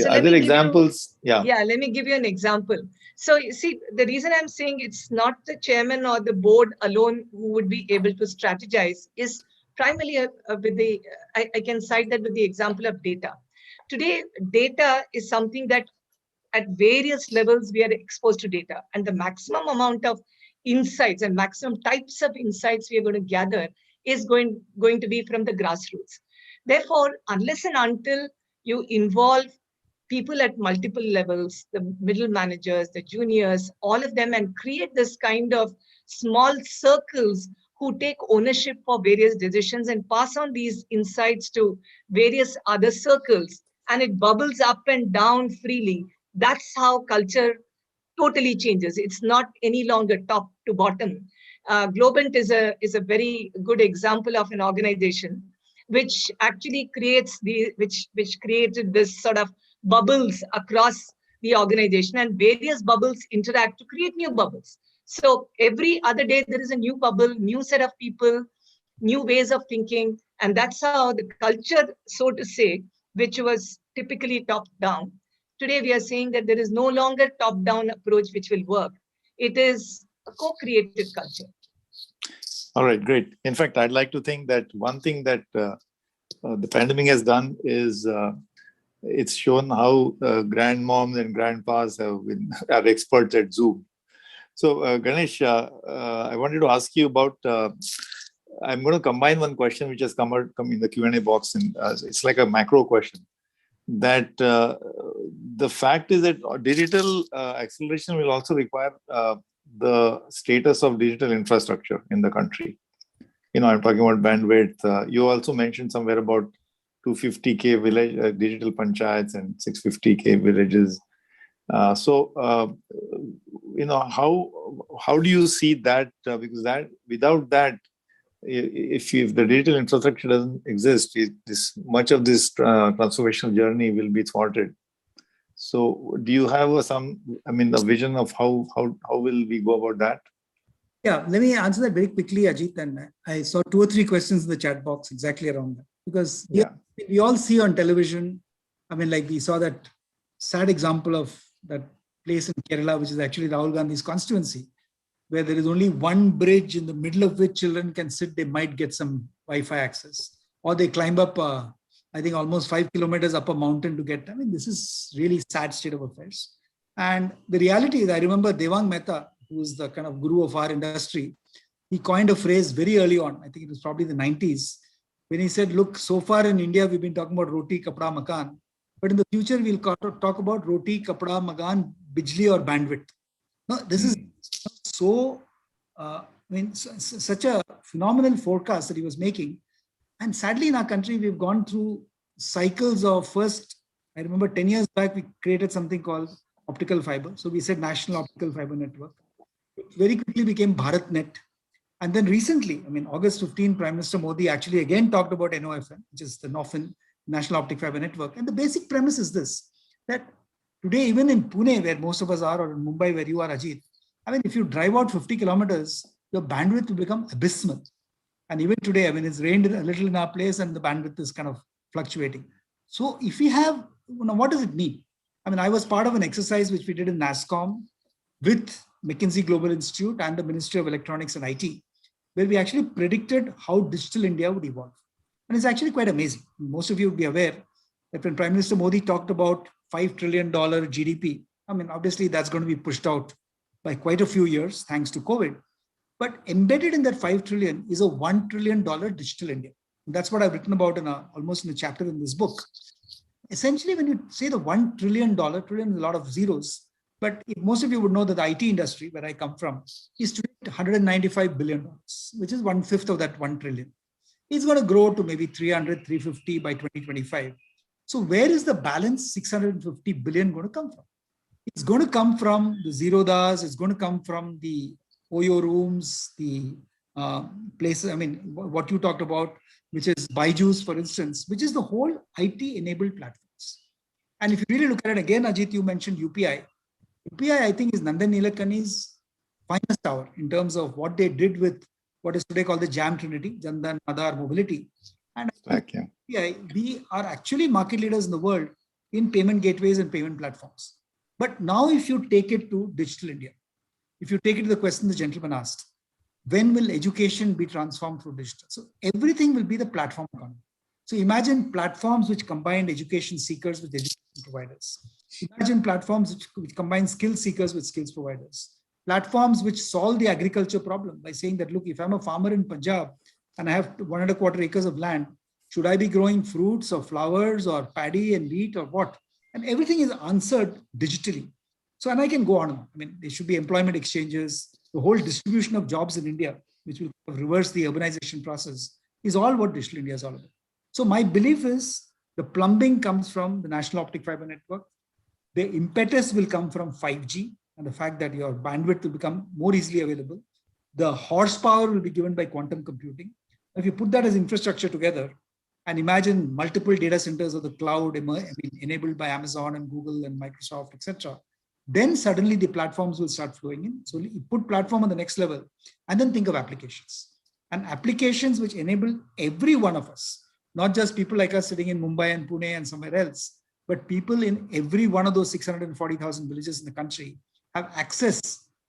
other examples? Yeah, let me give you an example. So you see, the reason I'm saying it's not the chairman or the board alone who would be able to strategize is primarily with the, I can cite that with the example of data. Today, data is something that at various levels we are exposed to data, and the maximum amount of insights and maximum types of insights we are going to gather is going to be from the grassroots. Therefore, unless and until you involve people at multiple levels, the middle managers, the juniors, all of them, and create this kind of small circles who take ownership for various decisions and pass on these insights to various other circles, and it bubbles up and down freely. That's how culture totally changes. It's not any longer top to bottom. Globant is a very good example of an organization which actually creates which created this sort of bubbles across the organization, and various bubbles interact to create new bubbles. So every other day there is a new bubble, new set of people, new ways of thinking, and that's how the culture, so to say, which was typically top down. Today we are saying that there is no longer top down approach which will work. It is a co-created culture. All right, great. In fact, I'd like to think that one thing that the pandemic has done is it's shown how grandmoms and grandpas are experts at Zoom. So Ganesh, I wanted to ask you about, I'm going to combine one question which has come in the Q&A box, and it's like a macro question. That the fact is that digital acceleration will also require the status of digital infrastructure in the country. I'm talking about bandwidth. You also mentioned somewhere about 250K village digital panchayats and 650K villages. So how do you see that? Because without that, if the digital infrastructure doesn't exist, much of this transformational journey will be thwarted. So do you have a vision of how will we go about that? Yeah, let me answer that very quickly, Ajit. And I saw 2 or 3 questions in the chat box exactly around that. Because we all see on television, we saw that sad example of that place in Kerala, which is actually Rahul Gandhi's constituency, where there is only one bridge in the middle of which children can sit, they might get some Wi-Fi access. Or they climb up, I think almost 5 kilometers up a mountain to get, this is really sad state of affairs. And the reality is, I remember Devang Mehta, who is the kind of guru of our industry, he coined a phrase very early on, I think it was probably the 90s, when he said, look, so far in India, we've been talking about roti, kapda, makan, but in the future, we'll talk about roti, kapda, makan, bijli or bandwidth. No, this is so, such a phenomenal forecast that he was making. And sadly, in our country, we've gone through cycles of first, I remember 10 years back, we created something called optical fiber. So we said National Optical Fiber Network. It very quickly became BharatNet. And then recently, August 15, Prime Minister Modi actually again talked about NOFN, which is the NOFN, National Optic Fiber Network. And the basic premise is this, that today, even in Pune, where most of us are, or in Mumbai, where you are, Ajit, if you drive out 50 kilometers, your bandwidth will become abysmal. And even today, it's rained a little in our place and the bandwidth is kind of fluctuating. So if we have, what does it mean? I was part of an exercise which we did in NASSCOM with McKinsey Global Institute and the Ministry of Electronics and IT, where we actually predicted how digital India would evolve. And it's actually quite amazing. Most of you would be aware that when Prime Minister Modi talked about $5 trillion GDP, obviously that's going to be pushed out by quite a few years, thanks to COVID. But embedded in that 5 trillion is a $1 trillion digital India. And that's what I've written about almost in a chapter in this book. Essentially, when you say the $1 trillion, trillion is a lot of zeros, but most of you would know that the IT industry, where I come from, is today $195 billion, which is 1/5 of that 1 trillion. It's going to grow to maybe 300, 350 by 2025. So where is the balance 650 billion going to come from? It's going to come from the Zerodhas, it's going to come from the Oyo rooms, the places, what you talked about, which is Byju's, for instance, which is the whole IT-enabled platforms. And if you really look at it again, Ajit, you mentioned UPI. UPI, I think, is Nandan Nilekani's finest hour in terms of what they did with what is today called the JAM Trinity, Jandan, Aadhaar, Mobility. And UPI, we are actually market leaders in the world in payment gateways and payment platforms. But now if you take it to digital India, if you take it to the question the gentleman asked, when will education be transformed through digital? So everything will be the platform economy. So imagine platforms which combine education seekers with education providers. Imagine platforms which combine skill seekers with skills providers. Platforms which solve the agriculture problem by saying that, look, if I'm a farmer in Punjab and I have 1.25 acres of land, should I be growing fruits or flowers or paddy and wheat or what? And everything is answered digitally. So, and I can go on. There should be employment exchanges. The whole distribution of jobs in India, which will reverse the urbanization process, is all what digital India is all about. So my belief is the plumbing comes from the National Optic Fiber Network. The impetus will come from 5G and the fact that your bandwidth will become more easily available. The horsepower will be given by quantum computing. If you put that as infrastructure together and imagine multiple data centers of the cloud enabled by Amazon and Google and Microsoft, etc., then suddenly the platforms will start flowing in. So you put platform on the next level and then think of applications. And applications which enable every one of us, not just people like us sitting in Mumbai and Pune and somewhere else, but people in every one of those 640,000 villages in the country have access.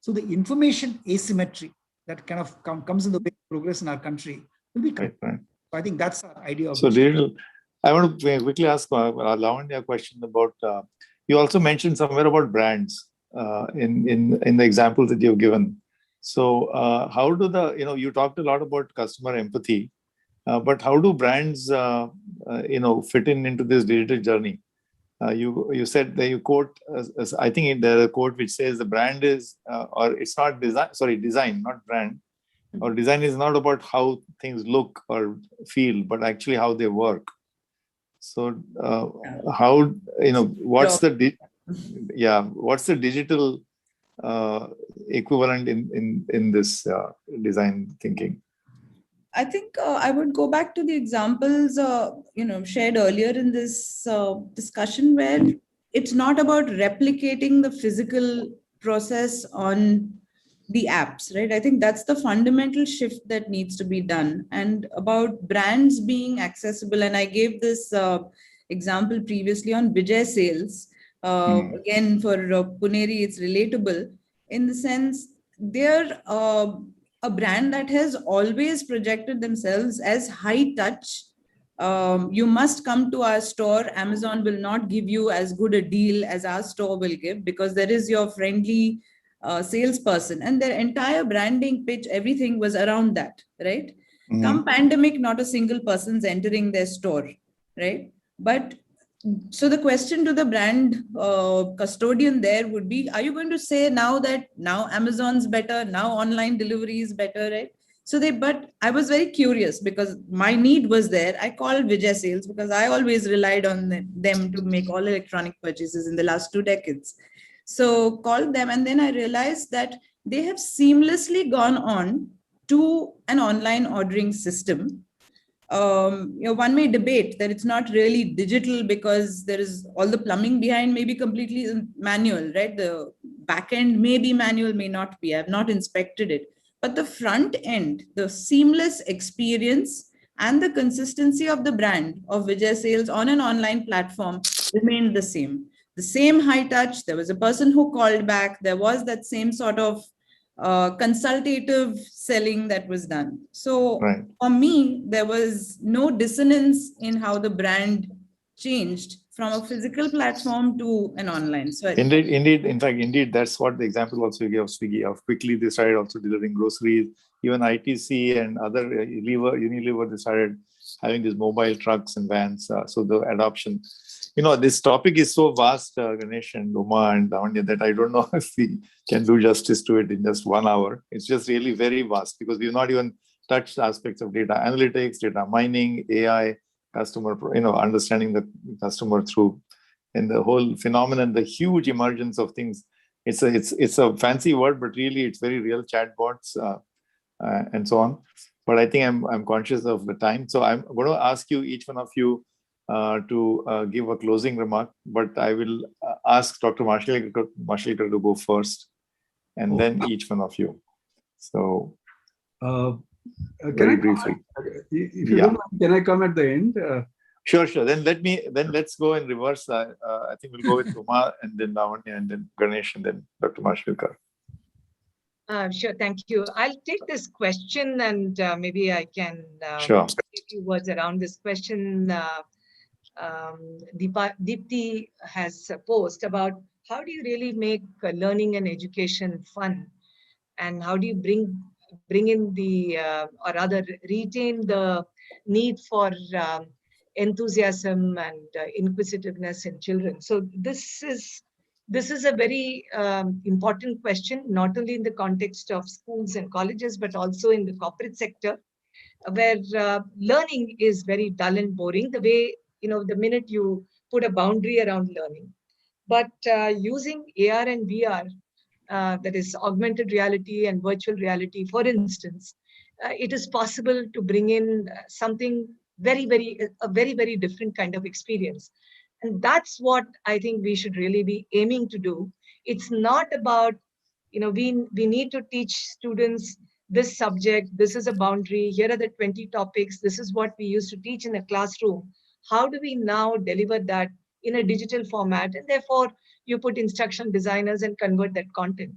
So the information asymmetry that kind of comes in the way of progress in our country will be correct. Right. So I think that's our idea of so I want to quickly ask Lavanya a question about, you also mentioned somewhere about brands in the examples that you've given. So how do you talked a lot about customer empathy, but how do brands, fit into this digital journey? You said that you quote, I think there's a quote which says the brand is, or it's not design, not brand, or design is not about how things look or feel, but actually how they work. So how, what's the digital equivalent in this design thinking? I think I would go back to the examples, shared earlier in this discussion, where it's not about replicating the physical process on the apps, right? I think that's the fundamental shift that needs to be done, and about brands being accessible. And I gave this example previously on Vijay Sales. Again, for Puneri, it's relatable in the sense they're a brand that has always projected themselves as high touch. You must come to our store. Amazon will not give you as good a deal as our store will give, because there is your friendly salesperson, and their entire branding pitch, everything was around that, right? Come pandemic, not a single person's entering their store, right? But so the question to the brand custodian there would be, are you going to say now that now Amazon's better, now online delivery is better, right? But I was very curious because my need was there. I called Vijay Sales because I always relied on them to make all electronic purchases in the last 2 decades. So called them, and then I realized that they have seamlessly gone on to an online ordering system. One may debate that it's not really digital because there is all the plumbing behind may be completely manual, right? The back end may be manual, may not be. I've not inspected it. But the front end, the seamless experience and the consistency of the brand of Vijay Sales on an online platform remained the same. The same high touch. There was a person who called back. There was that same sort of consultative selling that was done. So for me, there was no dissonance in how the brand changed from a physical platform to an online. So indeed. In fact, that's what the example also you gave of Swiggy, of quickly they started also delivering groceries. Even ITC and other Unilever, they started having these mobile trucks and vans. So the adoption. This topic is so vast, Ganesh and Uma and Lavanya, that I don't know if we can do justice to it in just 1 hour. It's just really very vast because we've not even touched aspects of data analytics, data mining, AI, customer, understanding the customer through, and the whole phenomenon, the huge emergence of things. It's a fancy word, but really it's very real, chatbots and so on. But I think I'm conscious of the time, so I'm going to ask you, each one of you, to give a closing remark, but I will ask Dr. Mashelkar to go first, and then each one of you. So, very briefly. If you don't mind, can I come at the end? Sure. Then let's go in reverse. I think we'll go with Uma, and then Lavanya, and then Ganesh, and then Dr. Mashelkar. Sure, thank you. I'll take this question, and maybe I can say a few words around this question. Deepti has posed about how do you really make learning and education fun, and how do you bring in the or rather retain the need for enthusiasm and inquisitiveness in children. So this is a very important question, not only in the context of schools and colleges, but also in the corporate sector, where learning is very dull and boring, the way, the minute you put a boundary around learning. But using AR and VR, that is augmented reality and virtual reality, for instance, it is possible to bring in something very, very different kind of experience. And that's what I think we should really be aiming to do. It's not about, we need to teach students this subject, this is a boundary, here are the 20 topics, this is what we used to teach in a classroom. How do we now deliver that in a digital format? And therefore, you put instructional designers and convert that content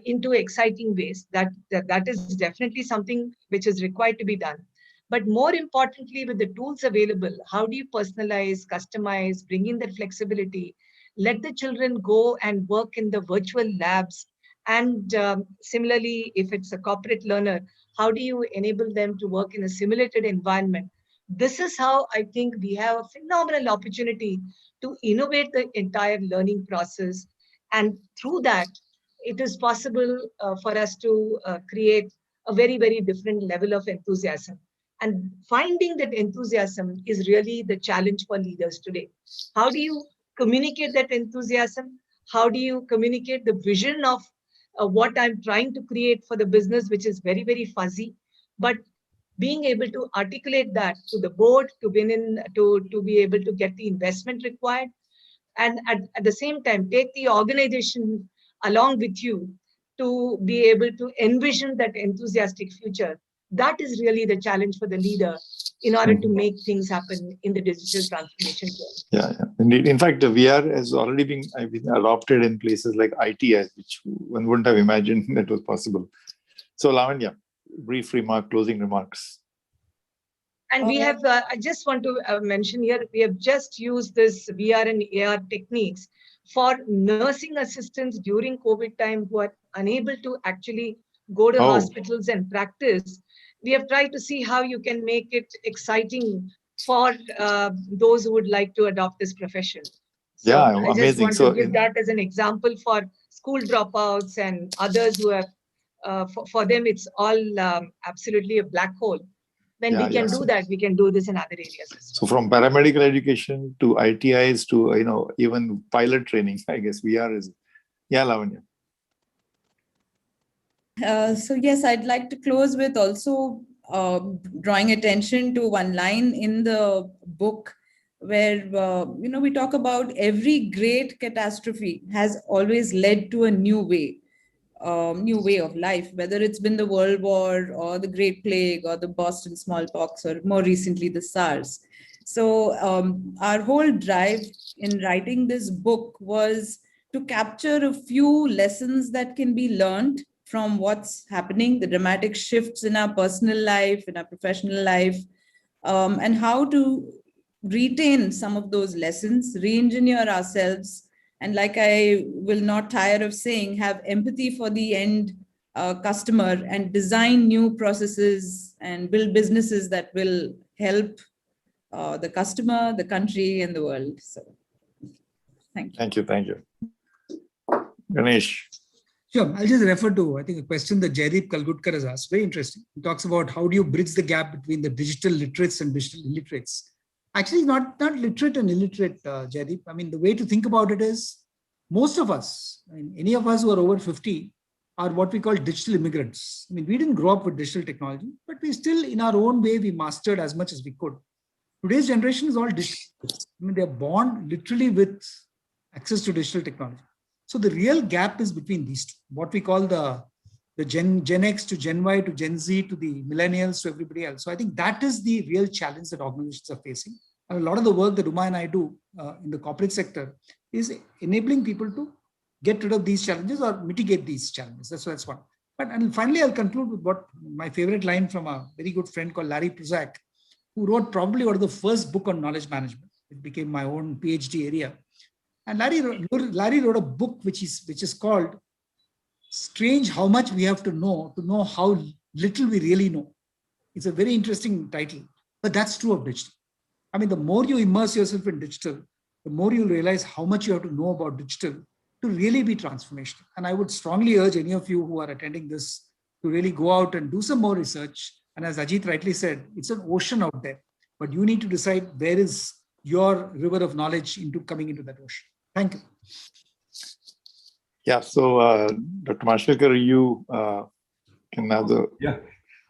into exciting ways. That is definitely something which is required to be done. But more importantly, with the tools available, how do you personalize, customize, bring in that flexibility, let the children go and work in the virtual labs? And similarly, if it's a corporate learner, how do you enable them to work in a simulated environment? This is how I think we have a phenomenal opportunity to innovate the entire learning process. And through that, it is possible for us to create a very, very different level of enthusiasm. And finding that enthusiasm is really the challenge for leaders today. How do you communicate that enthusiasm? How do you communicate the vision of what I'm trying to create for the business, which is very, very fuzzy? But being able to articulate that to the board, to win in, to be able to get the investment required, and at the same time take the organization along with you to be able to envision that enthusiastic future. That is really the challenge for the leader in order to make things happen in the digital transformation journey. Yeah. Indeed. In fact, VR has already been adopted in places like ITS, which one wouldn't have imagined that was possible. So Lavanya, brief remark, closing remarks. And we have, I just want to mention here, we have just used this VR and AR techniques for nursing assistants during COVID time who are unable to actually go to hospitals and practice. We have tried to see how you can make it exciting for those who would like to adopt this profession. So Yeah, I just amazing. want to give that as an example for school dropouts and others who have, for them, it's all absolutely a black hole. When we can do that, we can do this in other areas as So well. from paramedical education to ITIs to even pilot training, I guess VR is. Yeah, Lavanya. So yes, I'd like to close with also drawing attention to one line in the book where we talk about every great catastrophe has always led to a new way of life, whether it's been the World War or the Great Plague or the Boston smallpox or more recently the SARS. So our whole drive in writing this book was to capture a few lessons that can be learned from what's happening, the dramatic shifts in our personal life, in our professional life, and how to retain some of those lessons, re-engineer ourselves, and like I will not tire of saying, have empathy for the end customer and design new processes and build businesses that will help the customer, the country, and the world. So thank you. Thank you. Ganesh. Sure. I'll just refer to, I think, a question that Jaideep Kalgutkar has asked. Very interesting. He talks about how do you bridge the gap between the digital literates and digital illiterates. Actually, not literate and illiterate, Jaideep. I mean, the way to think about it is most of us, I mean, any of us who are over 50 are what we call digital immigrants. I mean, we didn't grow up with digital technology, but we still, in our own way, we mastered as much as we could. Today's generation is all digital. I mean, they're born literally with access to digital technology. So the real gap is between these two, what we call the Gen X to Gen Y to Gen Z to the millennials to everybody else. So I think that is the real challenge that organizations are facing. And a lot of the work that Uma and I do in the corporate sector is enabling people to get rid of these challenges or mitigate these challenges. That's one. And finally, I'll conclude with what my favorite line from a very good friend called Larry Pruzak, who wrote probably one of the first book on knowledge management. It became my own PhD area. And Larry wrote a book which is called Strange How Much We Have to know how little we really know. It's a very interesting title, but that's true of digital. I mean, the more you immerse yourself in digital, the more you realize how much you have to know about digital to really be transformational. And I would strongly urge any of you who are attending this to really go out and do some more research. And as Ajit rightly said, it's an ocean out there, but you need to decide where is your river of knowledge coming into that ocean. Thank you. Yeah, so Dr. Mashelkar, you can have the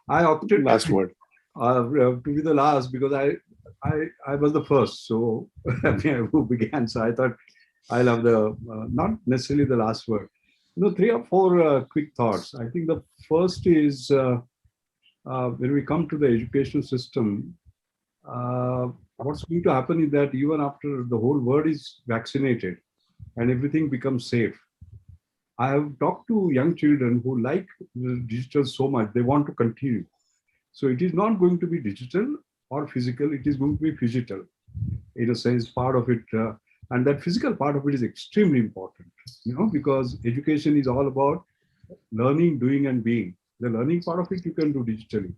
I opted last word. To be the last because I was the first, so who began. So I thought I'll have the not necessarily the last word. 3 or 4 quick thoughts. I think the first is when we come to the educational system, what's going to happen is that even after the whole world is vaccinated and everything becomes safe, I have talked to young children who like digital so much, they want to continue. So it is not going to be digital or physical, it is going to be phygital. In a sense, part of it, and that physical part of it is extremely important, because education is all about learning, doing, and being. The learning part of it you can do digitally,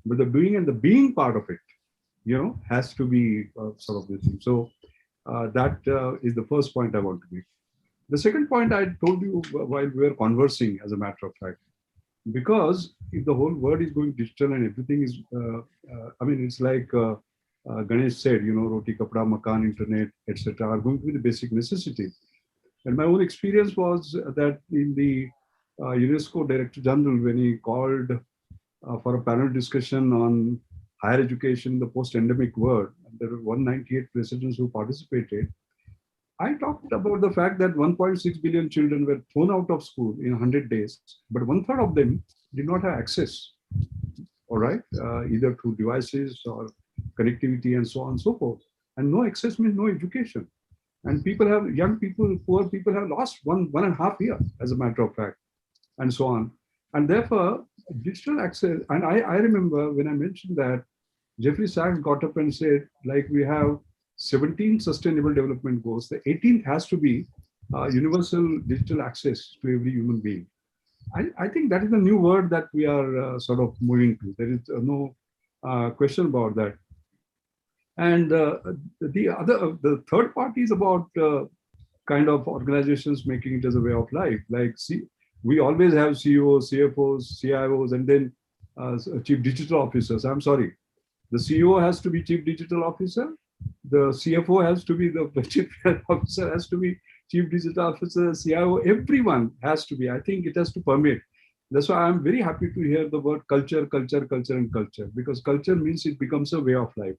but the doing and the being part of it, has to be sort of this thing. So that is the first point I want to make. The second point I told you while we were conversing, as a matter of fact, because if the whole world is going digital and everything is, it's like Ganesh said, roti, kapda, makan, internet, etc., are going to be the basic necessities. And my own experience was that in the UNESCO Director General, when he called for a panel discussion on higher education in the post-endemic world, and there were 198 presidents who participated, I talked about the fact that 1.6 billion children were thrown out of school in 100 days, but 1/3 of them did not have access, all right, either through devices or connectivity and so on and so forth. And no access means no education. And young people, poor people have lost one and a half year, as a matter of fact, and so on. And therefore, digital access, and I remember when I mentioned that, Jeffrey Sachs got up and said, like, we have 17 sustainable development goals. The 18th has to be universal digital access to every human being. I think that is the new word that we are sort of moving to. There is no question about that. And the third part is about kind of organizations making it as a way of life. Like, we always have CEOs, CFOs, CIOs, and then chief digital officers. I'm sorry. The CEO has to be chief digital officer. The CFO has to be the chief officer, has to be chief digital officer, CIO. Everyone has to be. I think it has to permeate. That's why I'm very happy to hear the word culture, and culture, because culture means it becomes a way of life.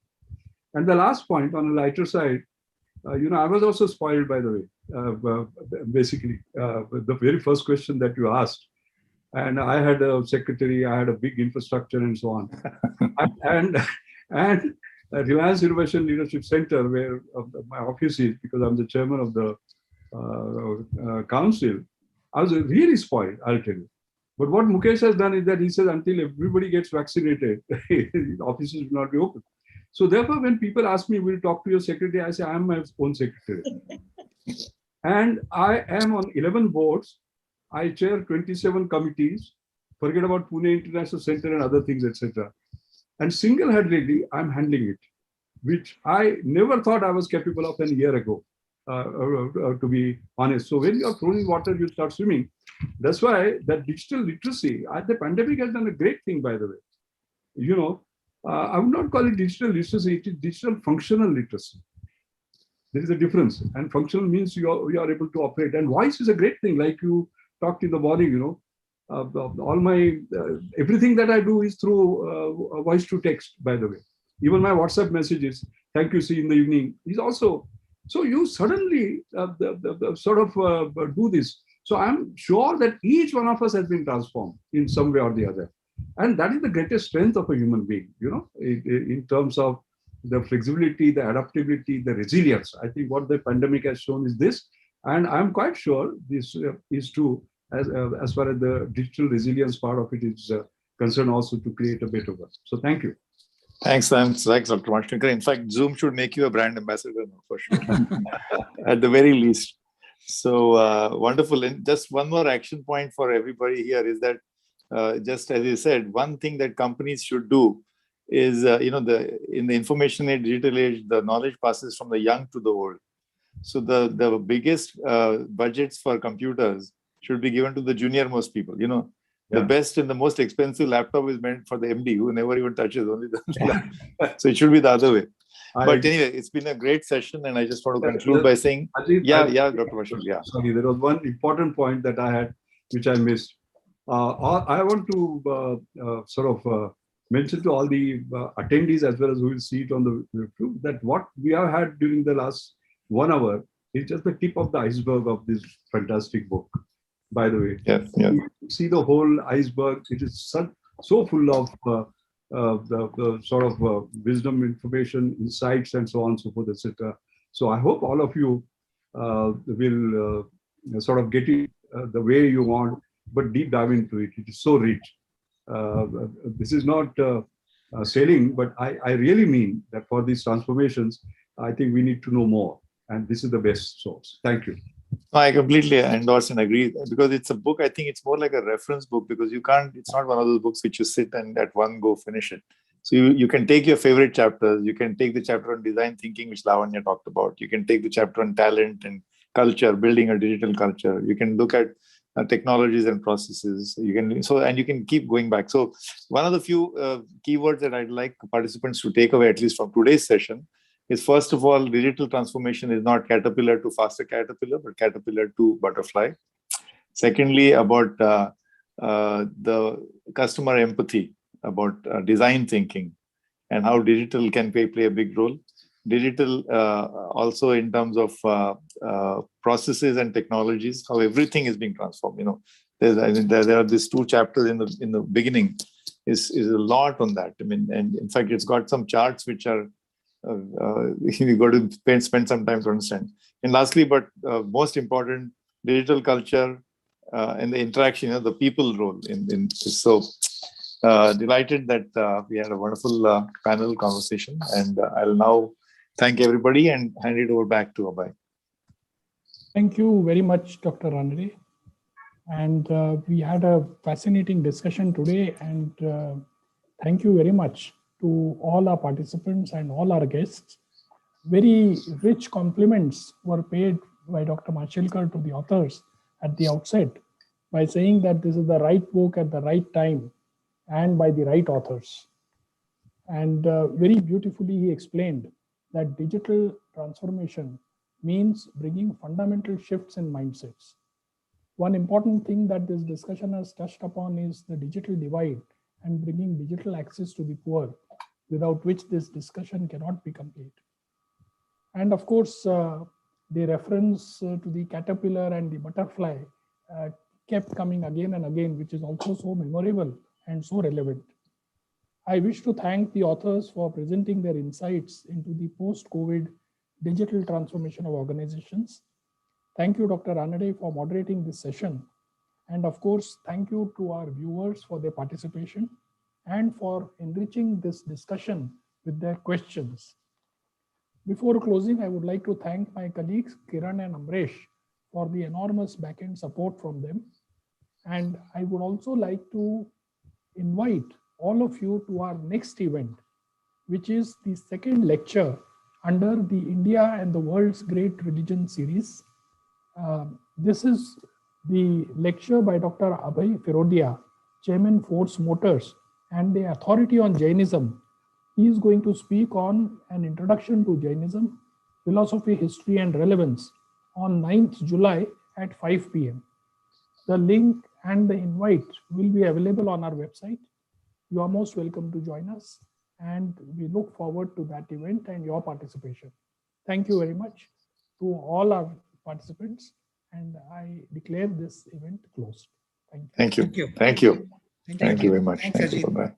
And the last point, on a lighter side, I was also spoiled, by the way, basically, the very first question that you asked. And I had a secretary, I had a big infrastructure and so on. and Reliance Innovation Leadership Center, where my office is, because I'm the chairman of the council, I was really spoiled, I'll tell you. But what Mukesh has done is that he says, until everybody gets vaccinated, offices will not be open. So therefore, when people ask me, will you talk to your secretary? I say, I am my own secretary. And I am on 11 boards. I chair 27 committees. Forget about Pune International Center and other things, etc. And single-handedly, I'm handling it, which I never thought I was capable of a year ago, to be honest. So when you're thrown in water, you start swimming. That's why that digital literacy, the pandemic has done a great thing, by the way. I would not call it digital literacy, it is digital functional literacy. There is a difference. And functional means you are able to operate. And voice is a great thing, like you talked in the morning, all my, everything that I do is through voice to text, by the way. Even my WhatsApp messages, thank you, see you in the evening, is also. So you suddenly sort of do this. So I'm sure that each one of us has been transformed in some way or the other. And that is the greatest strength of a human being, in terms of the flexibility, the adaptability, the resilience. I think what the pandemic has shown is this. And I'm quite sure this is true as far as the digital resilience part of it is concerned, also to create a better world. So thank you. Thanks, Dr. Mashnikar. In fact, Zoom should make you a brand ambassador now, for sure, at the very least. So wonderful. And just one more action point for everybody here is that, just as you said, one thing that companies should do is, in the information age, digital age, the knowledge passes from the young to the old. So the biggest budgets for computers should be given to the junior most people. The best and the most expensive laptop is meant for the MD, who never even touches only the so it should be the other way. But anyway, it's been a great session, and I just want to conclude by saying, Ajit, Dr. Marshall, Sorry, there was one important point that I had, which I missed. I want to sort of mention to all the attendees, as well as who will see it on the YouTube, that what we have had during the last 1 hour is just the tip of the iceberg of this fantastic book, by the way. Yeah. You see the whole iceberg. It is so full of the sort of wisdom, information, insights, and so on and so forth, etc. So I hope all of you will sort of get it the way you want, but deep dive into it. It is so rich. This is not sailing, but I really mean that for these transformations, I think we need to know more. And this is the best source. Thank you. I completely endorse and agree, because it's a book. I think it's more like a reference book, because you can't, it's not one of those books which you sit and at one go finish it. So you can take your favorite chapters. You can take the chapter on design thinking, which Lavanya talked about. You can take the chapter on talent and culture, building a digital culture. You can look at technologies and processes. You can, and you can keep going back. So one of the few keywords that I'd like participants to take away, at least from today's session, is first of all, digital transformation is not caterpillar to faster caterpillar, but caterpillar to butterfly. Secondly, about the customer empathy, about design thinking, and how digital can play a big role. Digital also in terms of processes and technologies, how everything is being transformed. You know, there are these two chapters in the beginning. Is a lot on that. I mean, and in fact, it's got some charts which are you got to spend some time to understand. And lastly, but most important, digital culture and the interaction, the people role in this. So delighted that we had a wonderful panel conversation, and I'll now thank everybody and hand it over back to Abhay. Thank you very much, Dr. Ranade. And we had a fascinating discussion today, and thank you very much to all our participants and all our guests. Very rich compliments were paid by Dr. Mashilkar to the authors at the outset by saying that this is the right book at the right time and by the right authors. And very beautifully he explained that digital transformation means bringing fundamental shifts in mindsets. One important thing that this discussion has touched upon is the digital divide and bringing digital access to the poor, without which this discussion cannot be complete. And of course, the reference to the caterpillar and the butterfly kept coming again and again, which is also so memorable and so relevant. I wish to thank the authors for presenting their insights into the post-COVID digital transformation of organizations. Thank you, Dr. Ranade, for moderating this session. And of course, thank you to our viewers for their participation and for enriching this discussion with their questions. Before closing, I would like to thank my colleagues, Kiran and Amresh, for the enormous backend support from them. And I would also like to invite all of you to our next event, which is the second lecture under the India and the World's Great Religion series. This is the lecture by Dr. Abhay Firodia, Chairman Force Motors and the authority on Jainism. He is going to speak on an introduction to Jainism, philosophy, history, and relevance on 9th July at 5 p.m. The link and the invite will be available on our website. You are most welcome to join us, and we look forward to that event and your participation. Thank you very much to all our participants, and I declare this event closed. Thank you. Thank you. Thank you. Thank you. Thank you very much. Thanks, Thank you. Ajit. Bye-bye.